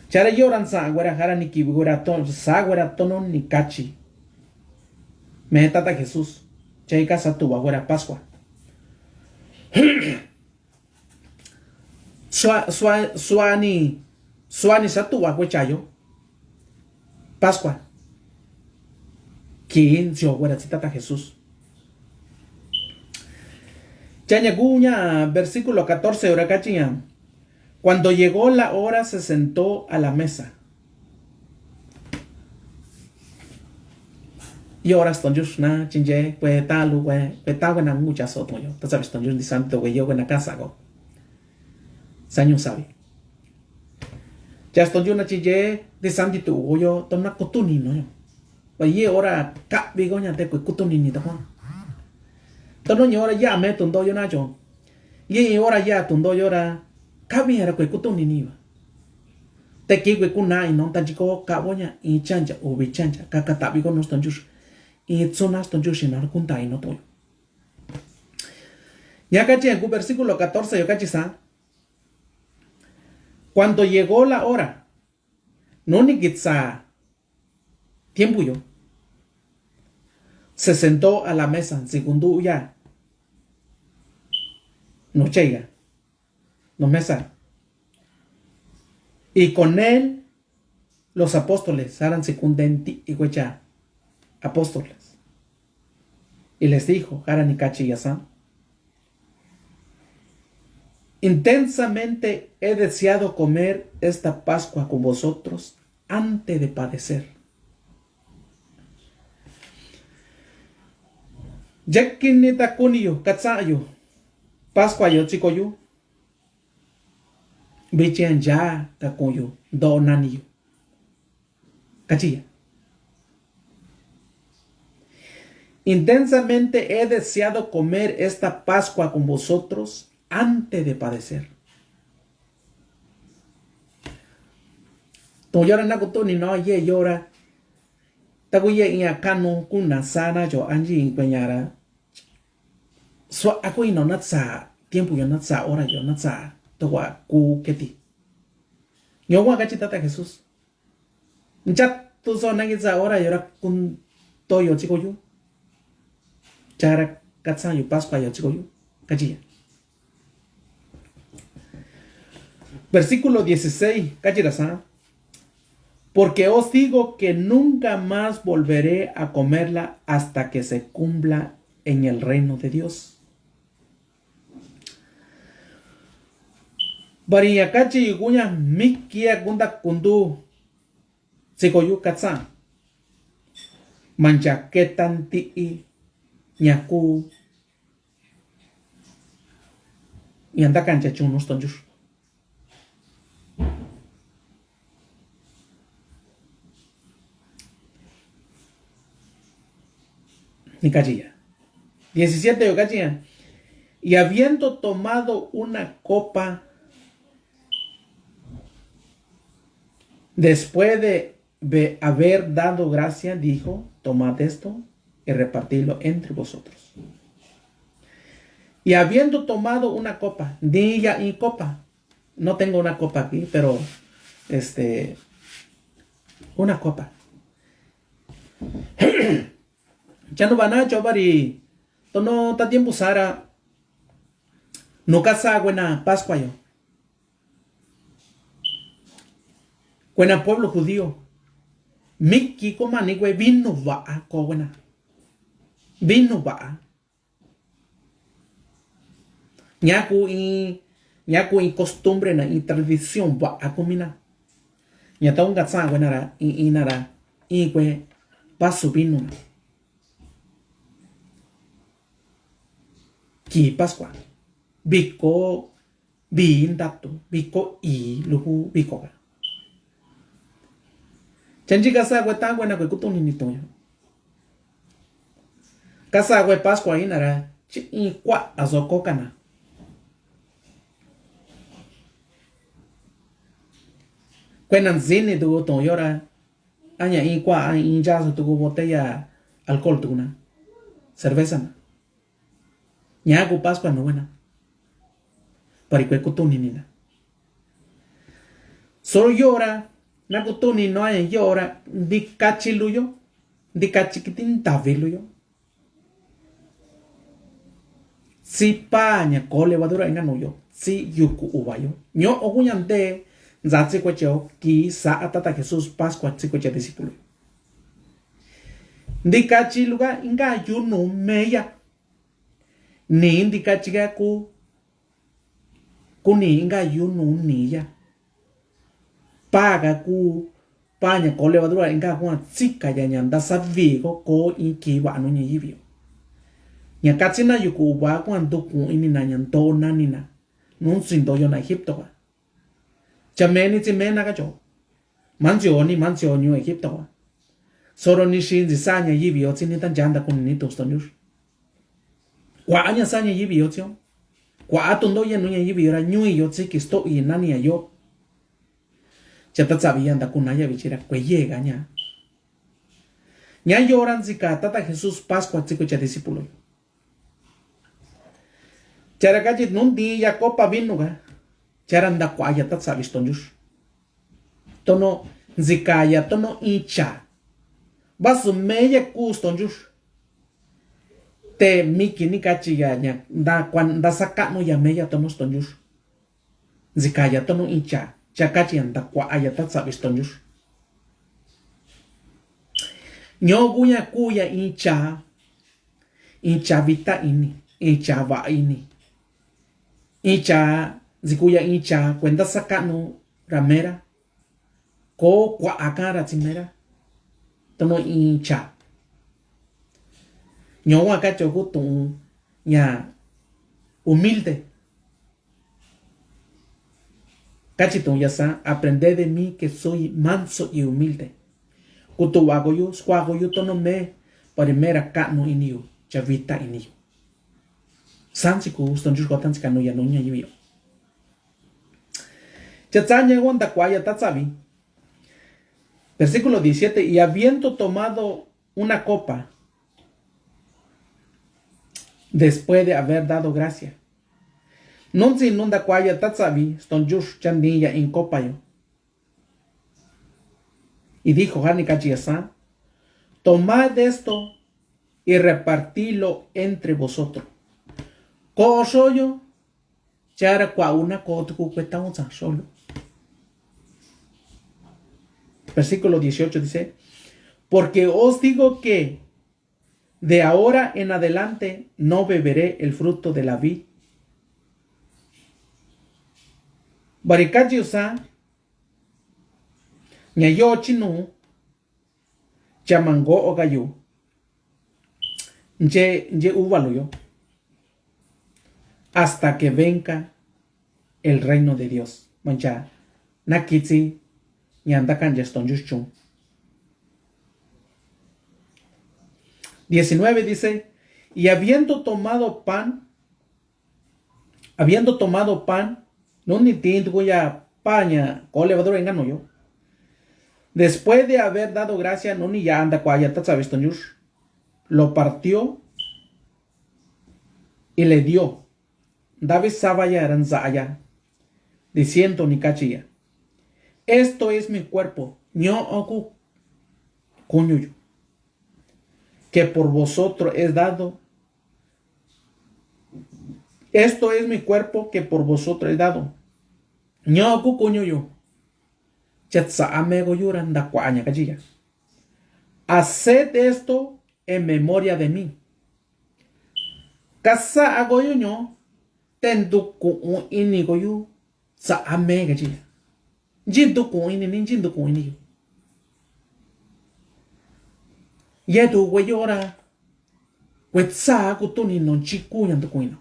Chara yoran sa guera jara ni kibura ton sa guera tonon ni cachi. Me tata Jesús. Chay casa tu abuela Pascua. Suani satu abuechayo. Pascua. ¿Quién se abuela si tata Jesús? Chañaguña, versículo 14, hora cachía. Cuando llegó la hora se sentó a la mesa. Y ahora estoy yo, na, chinje, pues tal, pues tal, buena mucha soto yo. Tú sabes, estoy yo de santo, güey, yo en la casa, go. Saño sabe. Ya estoy yo na chinje de santo, güey, yo, toma cotuni, no yo. Pues y ahora, cap, bigoña, te cotuni ni toma. Tono y ahora ya me tundo yo na yo. Y ahora ya tundo yo ahora, cabi era que cotuni ni va. Te que güey kuna y no tan chico caboña y chancha o bichancha, cacata bigo no estoy yo. Y zonas donde yo llenar junta y no todo. Ya caché en el versículo 14, yo caché sa. Cuando llegó la hora, no ni quizá tiempo yo, se sentó a la mesa, segundo ya, no llega, no mesa. Y con él, los apóstoles, eran secundenti y huecha. Apóstoles. Y les dijo, Harani Kachi Yasan, intensamente he deseado comer esta Pascua con vosotros antes de padecer. Yakinita kuniyo, katsayo, Pascua yo chikoyo, bichian ya kakoyo, donaniyo, kachilla. Intensamente he deseado comer esta Pascua con vosotros antes de padecer. To yora na kuto ni no ye yora. Tagu ye in akano kuna sana yo anji peñara. So ako ino natsa tiempo yo natsa hora yo natsa towa ku keti. Yo wa gachi tata Jesús. Nchat tu so nangitsa hora yora kun toyo chico yo. Chara katsan yo Pascua yo chico yo. Kachilla. Versículo 16. Kachira-san. Porque os digo que nunca más volveré a comerla hasta que se cumpla en el reino de Dios. Bariyakachi iguña mikia gunda kundu. Sikoyu katsan. Manchaketan ti'i. Nyaku y anda cancha chunos tonjus. Ni cachilla. 17 yo cachilla. Y habiendo tomado una copa, después de haber dado gracia, dijo: tomad esto y repartirlo entre vosotros. Y habiendo tomado una copa, diga y copa. No tengo una copa aquí, pero una copa. Ya no van a chobar y no está tiempo Sara. No casa buena Pascua yo. Buena pueblo judío. Miki coma ni güey vino va a buena. Vino va. Ñaku y costumbre na y tradición va a comina. Ñata un gatsa buenara y nara y güey paso vino. Ki Pascua. Biko bin dato biko y luhu biko. Chanchi casa güey tan buena que kuto ni toyo. Casa güey Pascua y nara chi y kwa azoko kana. Cuenan zini tu to yora aña y kwa y jazz tu botella alcohol tu na cerveza na. Ñaku Pascua no buena. Parikwe kuto ni nina. Solo llora na kuto ni no hay llora di cachiluyo di cachiquitin taviluyo si paña ko levadura engano yo si yuku ubayo nyo ogunyante nzatse kwecheo ki sa atata Jesús Pascua tsikweche discípulo ndikachi luga inga yunu meya ni ndikachi ga ku ni inga yunu niya paga ku paña ko levadura inga kwa tsika ya nyanda savigo ko inki wa anu nyibio nyakatsina yuku uba kwa nduku ini na nyanto nanina nun sindo yo na Egipto wa chameni timena gacho manzio nyu Egipto wa soro ni shinzi sanya yibio tini tan janda kun ni tostonur kwa anya sanya yibio tio kwa atundo ya nunya yibio ra nyu yo tsiki sto y nani yo chata sabiyanda kunaya bichira kweyega nya yoran zika tata Jesús Pascua tsiko cha discípulo charakaji nundi ya copa vinuga charanda kwaya tat sabistonjus tono zikaya tono icha basu meya kustonjus te miki ni kachiga nya da sakano ya meya tono stonjus zikaya tono icha chakachi anda kwaya tat sabistonjus nyoguya kuya icha vita ini icha va ini icha zikuya icha cuenta sakano ramera ko kwa akara timera tono icha nyowa kacho kutu nya humilde cachito yasa aprende de mí que soy manso y humilde kutu wagoyo squagoyo tono me primera kano iniu chavita iniu Sansiku stonjus gotan sikano ya nonya yibio. Chatzanya wanda kwaya tatsabi. Versículo 17. Y habiendo tomado una copa, después de haber dado gracia. Non si nunda kwaya tatsabi stonjus chandiya in copa yo. Y dijo Hani Kachiyasa, tomad esto y repartilo entre vosotros. Ko soyo chara kwa una ko tu cuesta un solo. Versículo 18 dice, porque os digo que de ahora en adelante no beberé el fruto de la vid. Barikachi usa ñayo chinu chamango o gayu nje uvalo yo hasta que venga el reino de Dios. Mancha nakitsi ñanda kanjeston yushchun. 19 dice, y habiendo tomado pan, no ni tinto ya paña, con levadura engano yo. Después de haber dado gracia, no ni ya anda cuaya tatsabiston yush, lo partió y le dio. David Sabaya Aranzaya, diciendo Nikachia, esto es mi cuerpo, ño oku kuñuyo, que por vosotros es dado. Esto es mi cuerpo que por vosotros es dado. Ño oku kuñuyo, chatsa amego yuran da cuaña cachilla. Haced esto en memoria de mí. Casa agoyo ño. Tendu ku ini goyu sa amega ji jindu ku ini nin jindu ku ini yedu weyora wetsa ku tuni non chiku yandu ku ino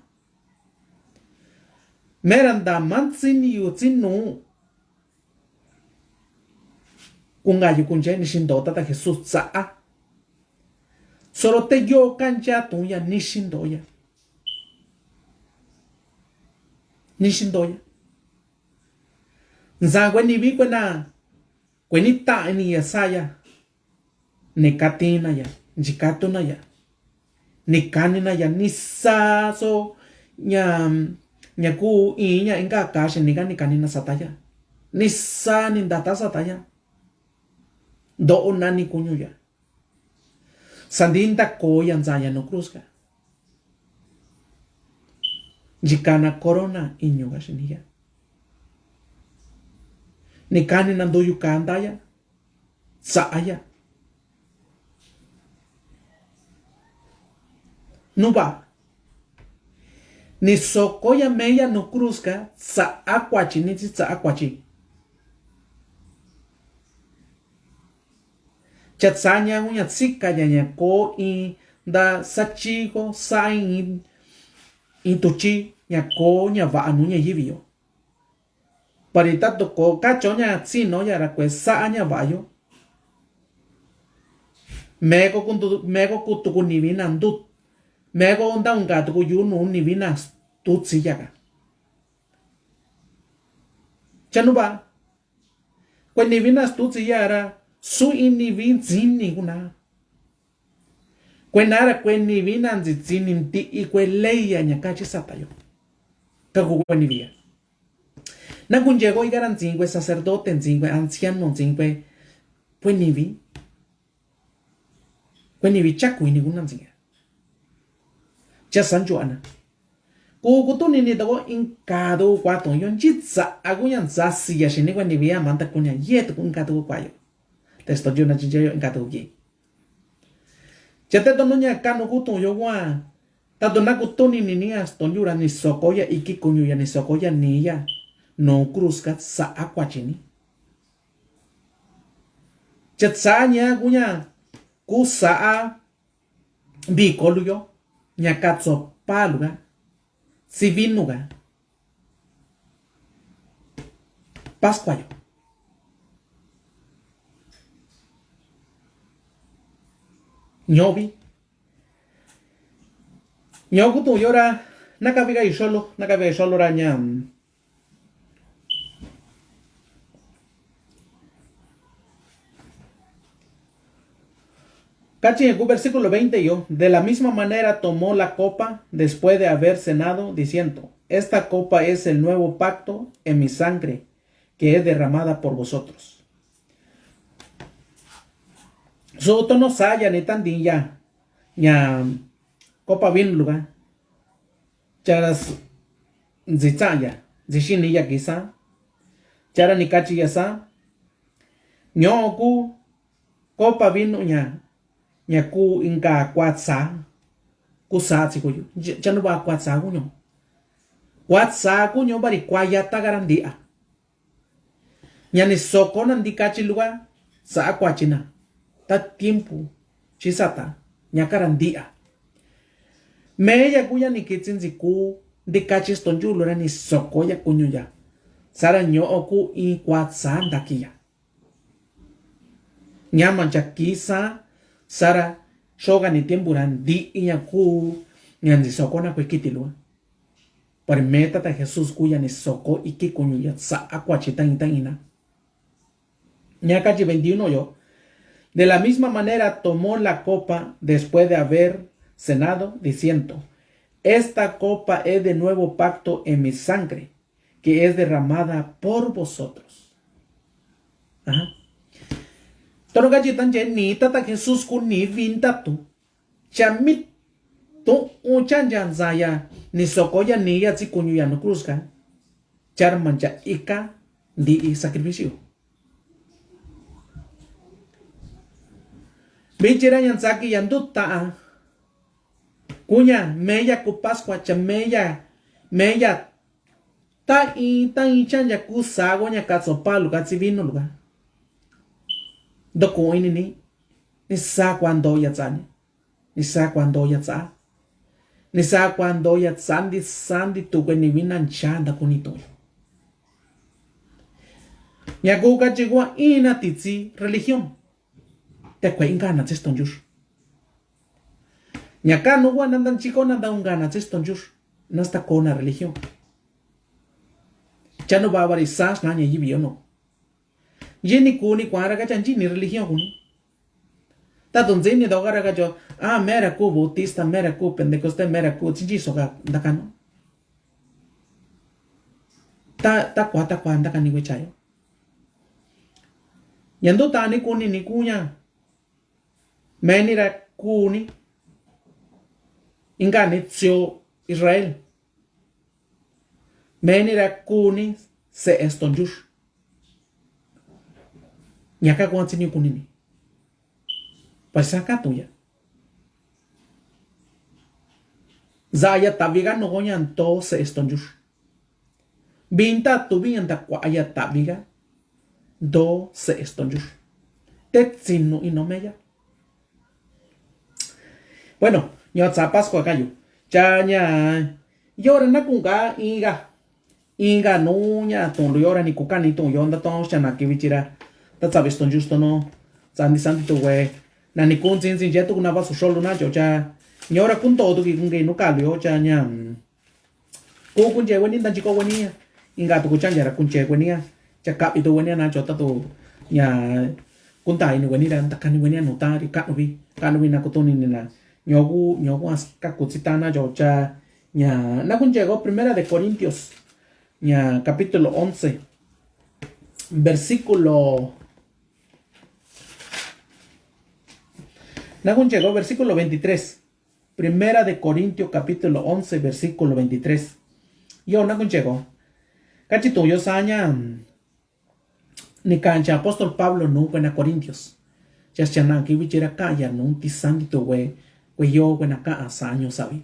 meranda mantsini yu tsinu kunga yu kunja ni shindo tata Jesús sa solo te yo kancha tu ya ni shindo ya nishindoya nzagwe ni bi kwena kweni ta ni yasaya ne katina ya njikatuna ya ni kanina ya ni saso nya ku inya inga kashi ni kanina sataya ni sa ni data sataya do onani kunyuya sandinta ko ya nzaya no cruzka Jikana corona inyo gashiniya. Ni kani nando yukandaya. Saaya. Nuba. Ni sokoya meya no cruzca sa aquachi ni sa aquachi. Chatsanya unya tsika nya ko in da sachigo sa in tuchi nya ko nya va anu nya yivio. Parita to ko kacho nya tsino ya ra kwe sa nya va yo. Mego kutuku ni vina ndut. Mego onda un gato ku yunu ni vina tutsi yaga. Chanuba. Kwe ni vina tutsi yara su ini vin zini kuna. Kwe nara kwe ni vina nzizini mti i kwe leia nyakachi satayo. Kaku kwe ni via. Na kunjego igara nzingwe sacerdote nzingwe anciano nzingwe kwe ni vi. Kwe ni vi chaku ini kuna nzingwe. Cha sanjo ana. Kukutu nini dago inkado kwato yon jitza aguyan zasi ya shini kwe ni via manta kunya yet kunkado kwayo. Testo yo na chichayo inkado ki. Chate to nunya kanu kutu yo wa. Tato na kutu nini astonjura ni sokoya iki kunyu ya ni sokoya ni ya. No cruzca sa aquachini. Chatsanya kunya kusa bikoluyo. Nyakatso paluga. Sivinuga. Pascuayo. Nyobi. Nyokutu yora. Nakaviga isholo raña. Cachi en el versículo 20 yo, de la misma manera tomó la copa después de haber cenado, diciendo, esta copa es el nuevo pacto en mi sangre, que es derramada por vosotros. Soto no saya ni tandilla, ya copa bien lugar, charas zitaya, zishiniya quizá, chara ni cachi yasa, nyoku, copa vino ya. Nyaku inka kwatsa kusa chikoyo chanu ba kwatsa kunyo bari kwayata garandia nyani soko nandikachi luga sa kwachina ta tiempo chisata nyakarandia meya kuya ni kitsinziku ndikachi stonjulura ni soko ya kunyo ya sara nyo oku in kwatsa ndakia nyama jakisa Sara shoga ni temburan di inya ku nyanzi soko na kwe kitilua. Por meta ta Jesús kuya ni soko iki kunyu ya sa aquachita ina. Nyakachi 21 yo. De la misma manera tomó la copa después de haber cenado diciendo, esta copa es de nuevo pacto en mi sangre, que es derramada por vosotros. Ajá. Toro gajitan je ni tata Jesús ku ni vinta tu. Chamit to unchan jan zaya ni sokoya ni ya tsikunyu ya no cruzca. Charmancha ika di sacrificio. Bichira yan saki yan dutta. Kunya meya ku Pascua cha meya ta i chan ya ku sago nya katso palu katsi vino lugar. Doko ini ni sa cuando ya tsani ni sa cuando ya tsa ni sa cuando ya sandi tu que ni vinan chanda kunito ya guga chigua ina titsi religión te kwe ingana teston jur ya kanu wa nandan chico nanda ungana teston jur nasta kona religión chano babari sas nanya yibio no Jini kuni kwara ka chanchi ni religión kuni. Ta donze ni dogara ka jo mera ku bautista, mera ku pentecoste, mera ku chinchi soga dakano. Ta kwa ndakani wechayo. Yando tani kuni ni kunya. Menira kuni. Ingane tsio Israel. menira kuni se estonjur. Nyaka kuantini kunini. Pasaka tuya. Zaya tabiga no goñan to se estonjur. Binta tu binta kwaya tabiga do se estonjur. Tetsinu inomeya. Bueno, yo zapas kwa kayo. Chanya yora na kunga inga no nya ton yora ni kukani ton yonda ton chana kivichira. Ta sabes ton justo no. Sandi santi tu we. Na ni kun sin sin jetu kuna basu sholu na cha. Nyora kun todo ki kunge no kalio cha nya. Ko kun je weni dan chiko weni. Inga tu kuchanja ra kun je weni. Cha kapi tu weni na chota tu nya kun tai ni weni dan takani weni no ta ri ka no vi na kutoni ni na. Nyogu kakutitana yocha ña nakun llegó Primera de Corintios ña capítulo 11 versículo nakun llegó versículo 23. Primera de Corintios capítulo 11 versículo 23. Yo nakun llegó cachito yo saña ni cancha apóstol Pablo no buena Corintios ya chana que vichera kaya no tisandito we yo buena ka año sabi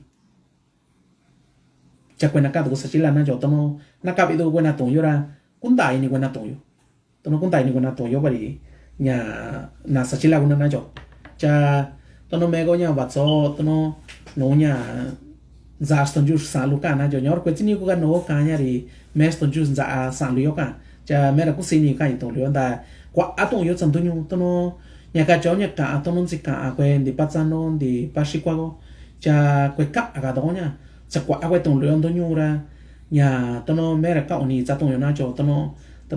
cha buena ka sa chila na yo tomo na ka bido buena to yora kundai ni buena to yo tono kundai ni buena to yo bari nya na sa chila una na yo cha tono mego nya batso tono no nya za ston jus sa luka na yo nyor kwetini ko ga no ka nya ri mes ston jus za sa lu yo ka cha mera ku sini ka to yo da kwa ato yo san to nyu tono nhà cá chó nhà cá tôi muốn gì cả quên đi bắt gian non đi bắt xí qua go cha quên cắt cả đó nha sa quả quên tông lươn tôi nhu ra nhà tôi nó mẹ là cậu ni cha tông yo cho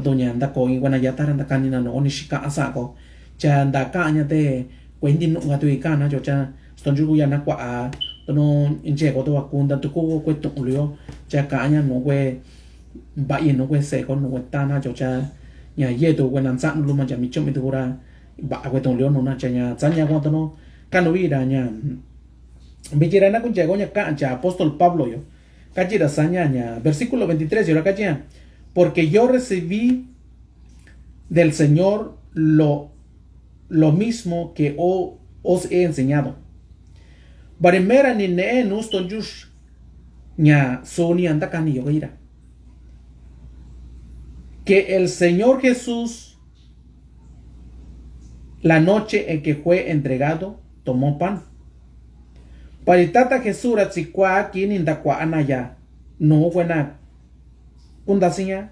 tôi nhà đã coi quan nhà ta đã can nó ni xí cả sa go cha đã cả nhà thế quên đi nụ ngà tôi cả na cho cha tôi chú ya na quả tôi nó in che có tôi quên đã tôi cô quên tông lươn cha cả nhà nó quên bảy nó quên sẽ có nó quên ta na cho cha nhà ye tôi quên làm sáng luôn mà cha mi chôm mi tôi ra ba quay tông leon na chanya chanya con tono canuira nya bichira na kun chego nya cancha apóstol Pablo yo cachira saña nya versículo 23 yo la cachia porque yo recibí del Señor lo mismo que os he enseñado barimera ni ne nuston jush nya soni anda kani yo gira que el Señor Jesús la noche en que fue entregado, tomó pan. Paritata Jesús ratsikwa kin indakwa anaya. No buena kundasinya.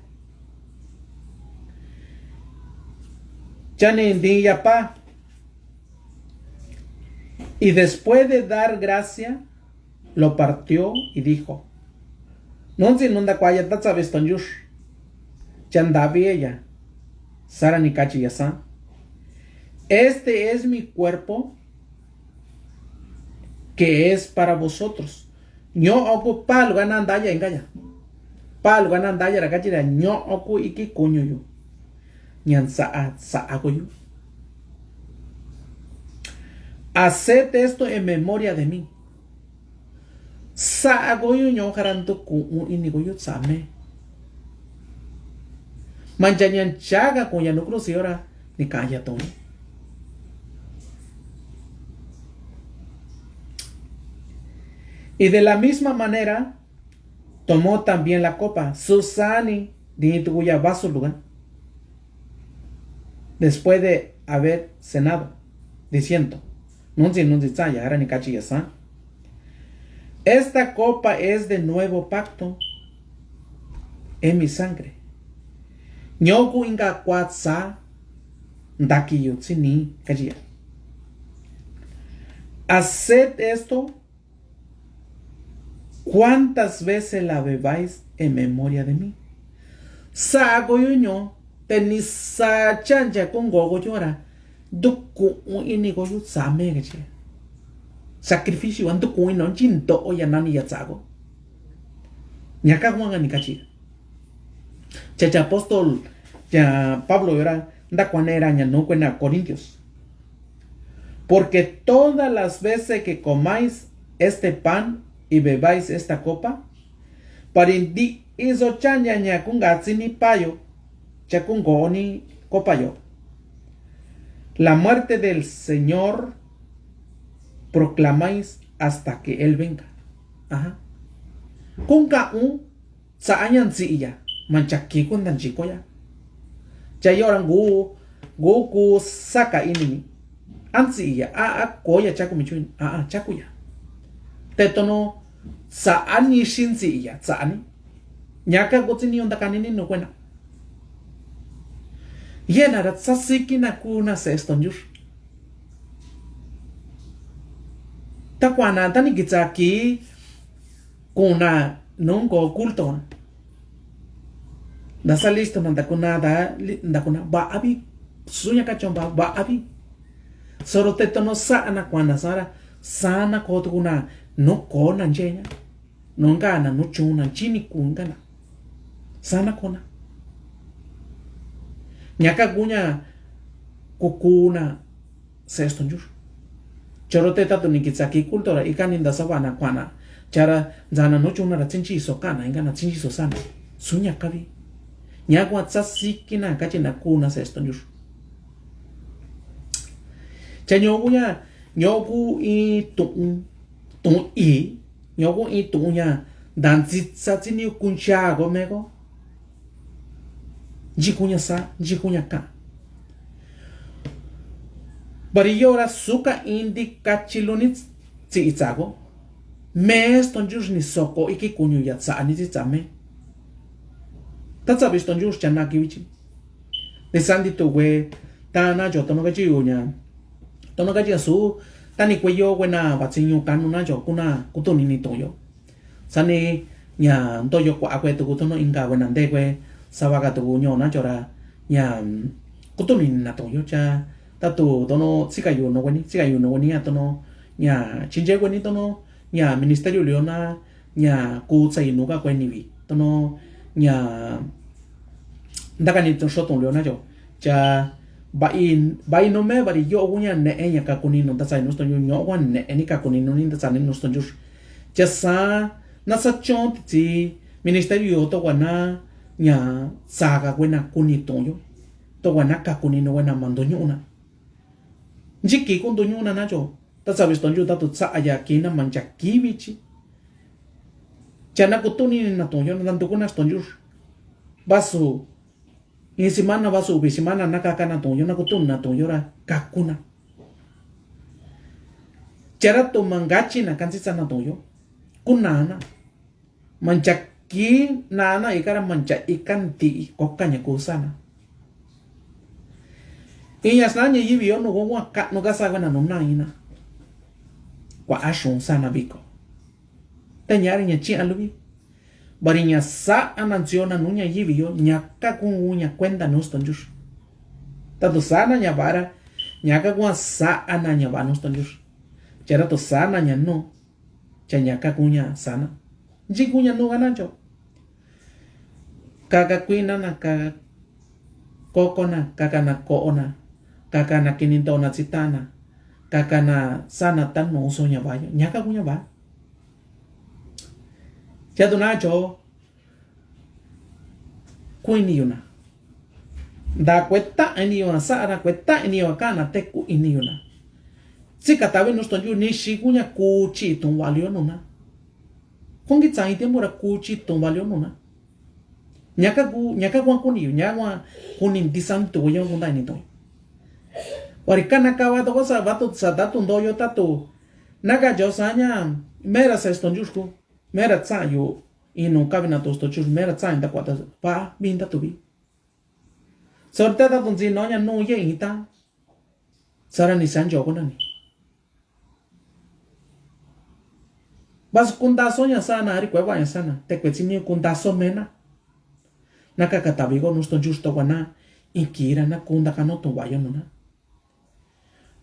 Chane indiya pa. Y después de dar gracia, lo partió y dijo: No sin indakwa ya tatsabes tonjush. Chandavi ella. Sara nikachi yasa. Este es mi cuerpo que es para vosotros. Yo oku pal ganandaya engaya. Pal ganandaya rakachira yo oku iki kunyo yo. Nyan sa hago yo. Haced esto en memoria de mí. Sa hago yo yo jaranto ku inigo yo same. Manjanyan chaga kuya no cruz y ahora ni calla todo. Y de la misma manera, tomó también la copa, Susani, dinituguya va a su lugar, después de haber cenado, diciendo, esta copa es de nuevo pacto en mi sangre. Nyoku inga kwatsa, ndaki yutsini kajia. Haced esto ¿cuántas veces la bebáis en memoria de mí? Sago yo tenisa chancha con gogo llora. Duku inigo yo same gache. Sacrificio an duku ino jinto o yanani ya sago. Nyaka huanga ni kachi. Chacha apóstol ya Pablo era da cuanera ya no cuena Corintios. Porque todas las veces que comáis este pan y bebáis esta copa, izo chanya nya kungatsi ni payo, cha kungoni copayo. La muerte del Señor proclamáis hasta que Él venga. Ajá. Kunga sa anyan si iya, manchaki kundan chiko ya. Cha orang ku saka ini. Ansi iya, koya chaku michuin, chaku ya. Tetono sa ani shinsi iya, sa ani. Nyaka gotini onda kanini no buena. Yena rat sasiki na kuna se estonjur. Takwana tani gitsaki kuna nongo kulto. Dasa listo ndakuna ba abi sunya kachomba ba abi. Soro tetono sa ana kwana sara sana koto kuna no kona njenya. Nongana no chuna chini kungana. Sana kona. Nyaka gunya kukuna sestonjur. Chorote tatu nikitsaki kultura ikaninda sabana kwana. Chara zana no chuna ra chinchi so kana ingana chinchi so sana. Sunya kavi. Nyagwa tsasiki na kachina kuna sestonjur. Chanyogunya nyogu i nyogu i tunya danzitsa tsini kuncha gomego. Jikunya sa, jikunya ka. Bari yora suka indi kachiluni tsi itzago. Mes tonjus ni soko iki kunyu ya tsa ani tsame. Tatsa bis tonjus chanaki wichi. De sandi to we tana jo tono gaji unya. Tono gaji su tani kweyo wena batsinyu kanu na jo kuna kutoni ni toyo. Sani nya toyo kwa akwe to kutono inga wena ndekwe sawaga to nyo na jora nya kutoni na toyo cha tatu tono tsikayu no weni atono nya chinje weni tono nya ministerio leona nya ku tsai no ga kweni wi tono nya ndaka ni to shoton leona jo cha bai no me bari yo gunya ne enya ka kuni no tsai no sto nyo wan ne eni ka kuni no ni tsai no sto jus cha sa na sa chont ti ministerio to wana nya saga wena kuni toyo to wana ka kuni no wana mando nyuna njiki kondo nyuna nacho ta sabes tonjo ta tsa aya kina mancha kiwichi chana kutuni na toyo na tanto kuna tonjo baso in semana baso be semana nakaka na toyo na kutun na toyo ra kakuna chara to mangachi na kansisa na toyo kunana mancha ki nana ikara mancha ikan ti kokanya kusana Ella sana yibi yo no gwa ka no gasa gana no na ina. Kwa ashon sana biko. Tanyari nya chi alubi. Bari nya sa ananciona nunya yibi yo nya ka kun nya kwenda no stonjus. Tatu sana nya bara nya ka kwa sa ananya ba no stonjus. Chera to sana nya no. Cha ka kunya sana. Ji kunya no ganancho. Kaka kuina na ka kokona kaka na koona. Kaka na kininto na tsitana. Kaka na sana tan no uso nya bayo. Nyaka kunya ba. Chado nacho. Kuini yuna. Da kweta eni yuna. Saara kweta eni yuna kana teku ini yuna. Sika tawe no stonju nishi kunya kuchi tumwalio nuna. Kongi tsa itembora kuchi tumwalio nuna. Nyaka kwa kuni yu. Nyaka kuni disanto yo kunda ini toyo. Warikana kawa to cosa vato sadatu ndoyo tatu naga josanya mera se stonjusku mera tsayo ino kabina to stochus mera tsain da kwata pa binda to bi sorta ta tunzi nonya no ye ita sara ni sanjo konani bas kunda sonya sana ari kwa vaya sana te kwetimi kunda so mena naka katabigo no stonjus to wana ikira na kunda kanoto wayo nuna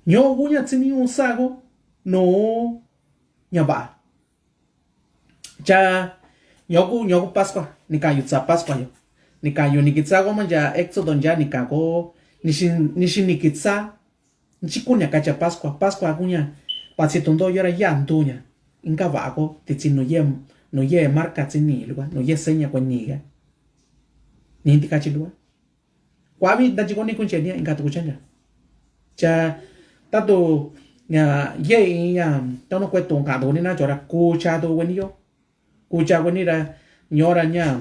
Nyo gunya tsini un sago no nyaba. Cha nyogu Pascua nikayu tsa Pascua yo. Nikayu nikitsago manja Éxodo ya nikago nishin nikitsa nchikunya kacha Pascua gunya pasitondo yora ya antunya. Inka vago titsino yem no ye marca chini luwa no ye seña kwa niga ni tika chiluwa kwa bi da jiko ni kunche ni inga tu chanja cha tato nya ye ya tono kwe tong ka do ni na chora ku cha do weni yo ku cha weni ra nyora nya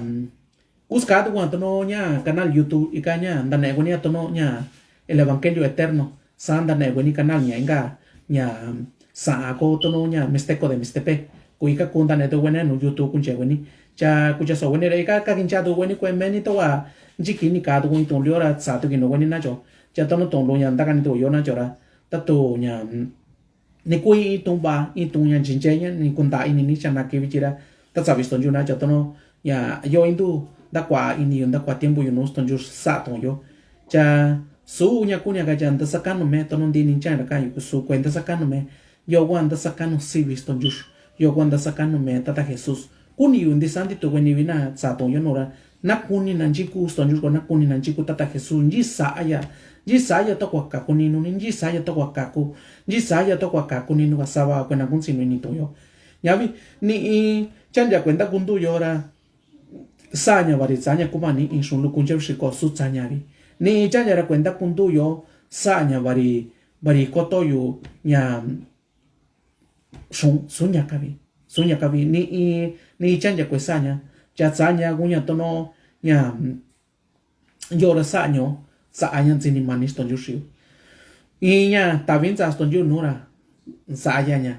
busca tu cuando no nya canal YouTube y caña anda weni tono nya el evangelio eterno sanda ne weni canal nya inga nya sa ko tono nya misteko de mistepe kuika kunda ne to weni no YouTube kunche weni cha kucha so weni re ka kincha do weni kwe meni to wa jiki ni ka do weni to liora sa to kino weni na cho cha tono tong lo nya nda kan to yo na chora ta to nya ni kui tung ba i tung nya jinje nya ni kunda ini ni chana ke vichira ta sa visto juna cha tono ya yo indu da kwa ini da kwa tiempo yo no ston yo sa to yo cha su nya kunya ga jan da sakano me tono ndi ni cha ka yo su cuenta sakano me yo wanda sakano si visto yo wanda sakano me tata Jesus kuni yundi santi to weni vina sa to yo nora na kuni na jiku ston yo na kuni na jiku tata Jesus nji sa ya to kwa ka kuni no nji sa ya to kwa ka ku nji sa ya to kwa ka kuni no sawa kwa na kunsi no ni to yo yavi ni chanja kwenda kundu yo ra sanya vari sanya kuma ni inshulu kunje shiko su sanya vi ni chanja ra kwenda kundu yo sanya vari koto yo nya sunya kavi ni chanja kwe sanya cha sanya gunya tono nya yo ra sanyo sa anya zini manis ton yushi y nya tabin sa ton yu nura sa anya nya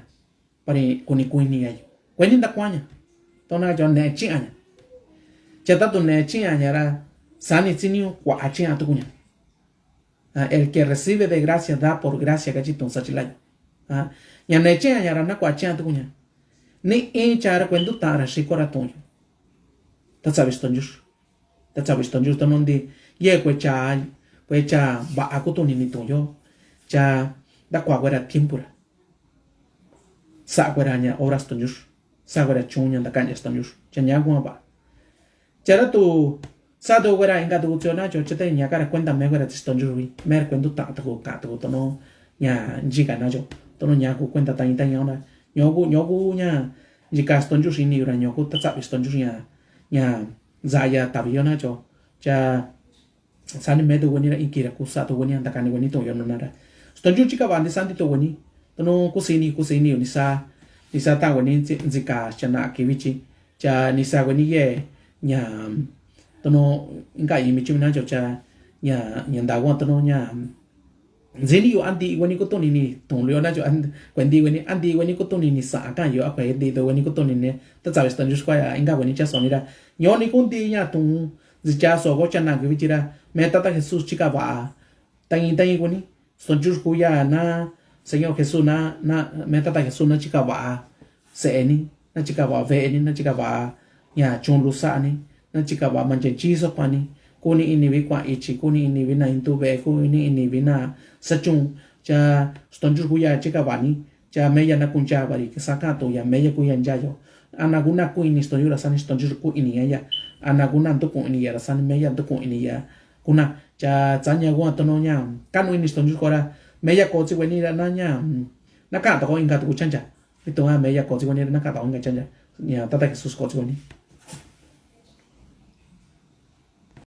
pari kuni kuini ayo kweni nda kwanya tona jo ne chi anya chata to ne chi anya ra sani zini kwa achi atu kunya el que recibe de gracia da por gracia gachito sachilay nya ne chi anya ra na kwa achi atu kunya ni chara kwendu tara shikora tonyo ta sabes ton yush tonondi ye kwe cha ba akuto ni toyo cha da kwa gwera tiempura sa gwera nya horas ton yush sa gwera chunya da kanya ton yush cha nya gwa ba chara tu sa do gwera inga tu chona cho chete nya kara cuenta me gwera ton yush mer cuento ta to ka to tono nya jiga na jo tono nya ku cuenta ta ona nyogu nya jika ton yush ni ura nyogu ta sabes ton yush nya zaya tabiona cho cha sani medo wani ra ikira kusa to wani anda kani wani to yo nonara stonju chika bandi santi to wani tono kusini nisa ta wani zika chana kiwichi cha nisa wani ye nya tono inga imi chimina cho cha nya nda wa tono nya zeni yo andi wani ko to ni ton leo na cho and kwendi wani andi wani ko to ni sa ka yo akwa de do wani ko to ni ne ta sabes stonju kwa ya inga wani cha sonira nyoni kundi nya tung zicha so go chana kiwichira me tata Jesús chica va tangi wani son jus kuya na Señor Jesús na me tata Jesús na chica va se ni na chica va ve ni na chica va ya chon lusa ni na chica va manje chiso kwani kuni ini vi kwa ichi kuni ini vi na intu ve kuni ini vi na sachung cha son jus kuya chica va ni cha me ya na kunja vari que saca to ya me ya kuya njayo anaguna ku ini ston yura san ston jus ku ini ya anaguna to ku ini ya san me ya to ku ini ya kuna cha chanya gwa tono nya kanu ini ston kora meya ko chi weni ra na nya na ka to inga tu chanja ito ha meya ko chi weni na ka to inga chanja nya tata Jesus ko chi weni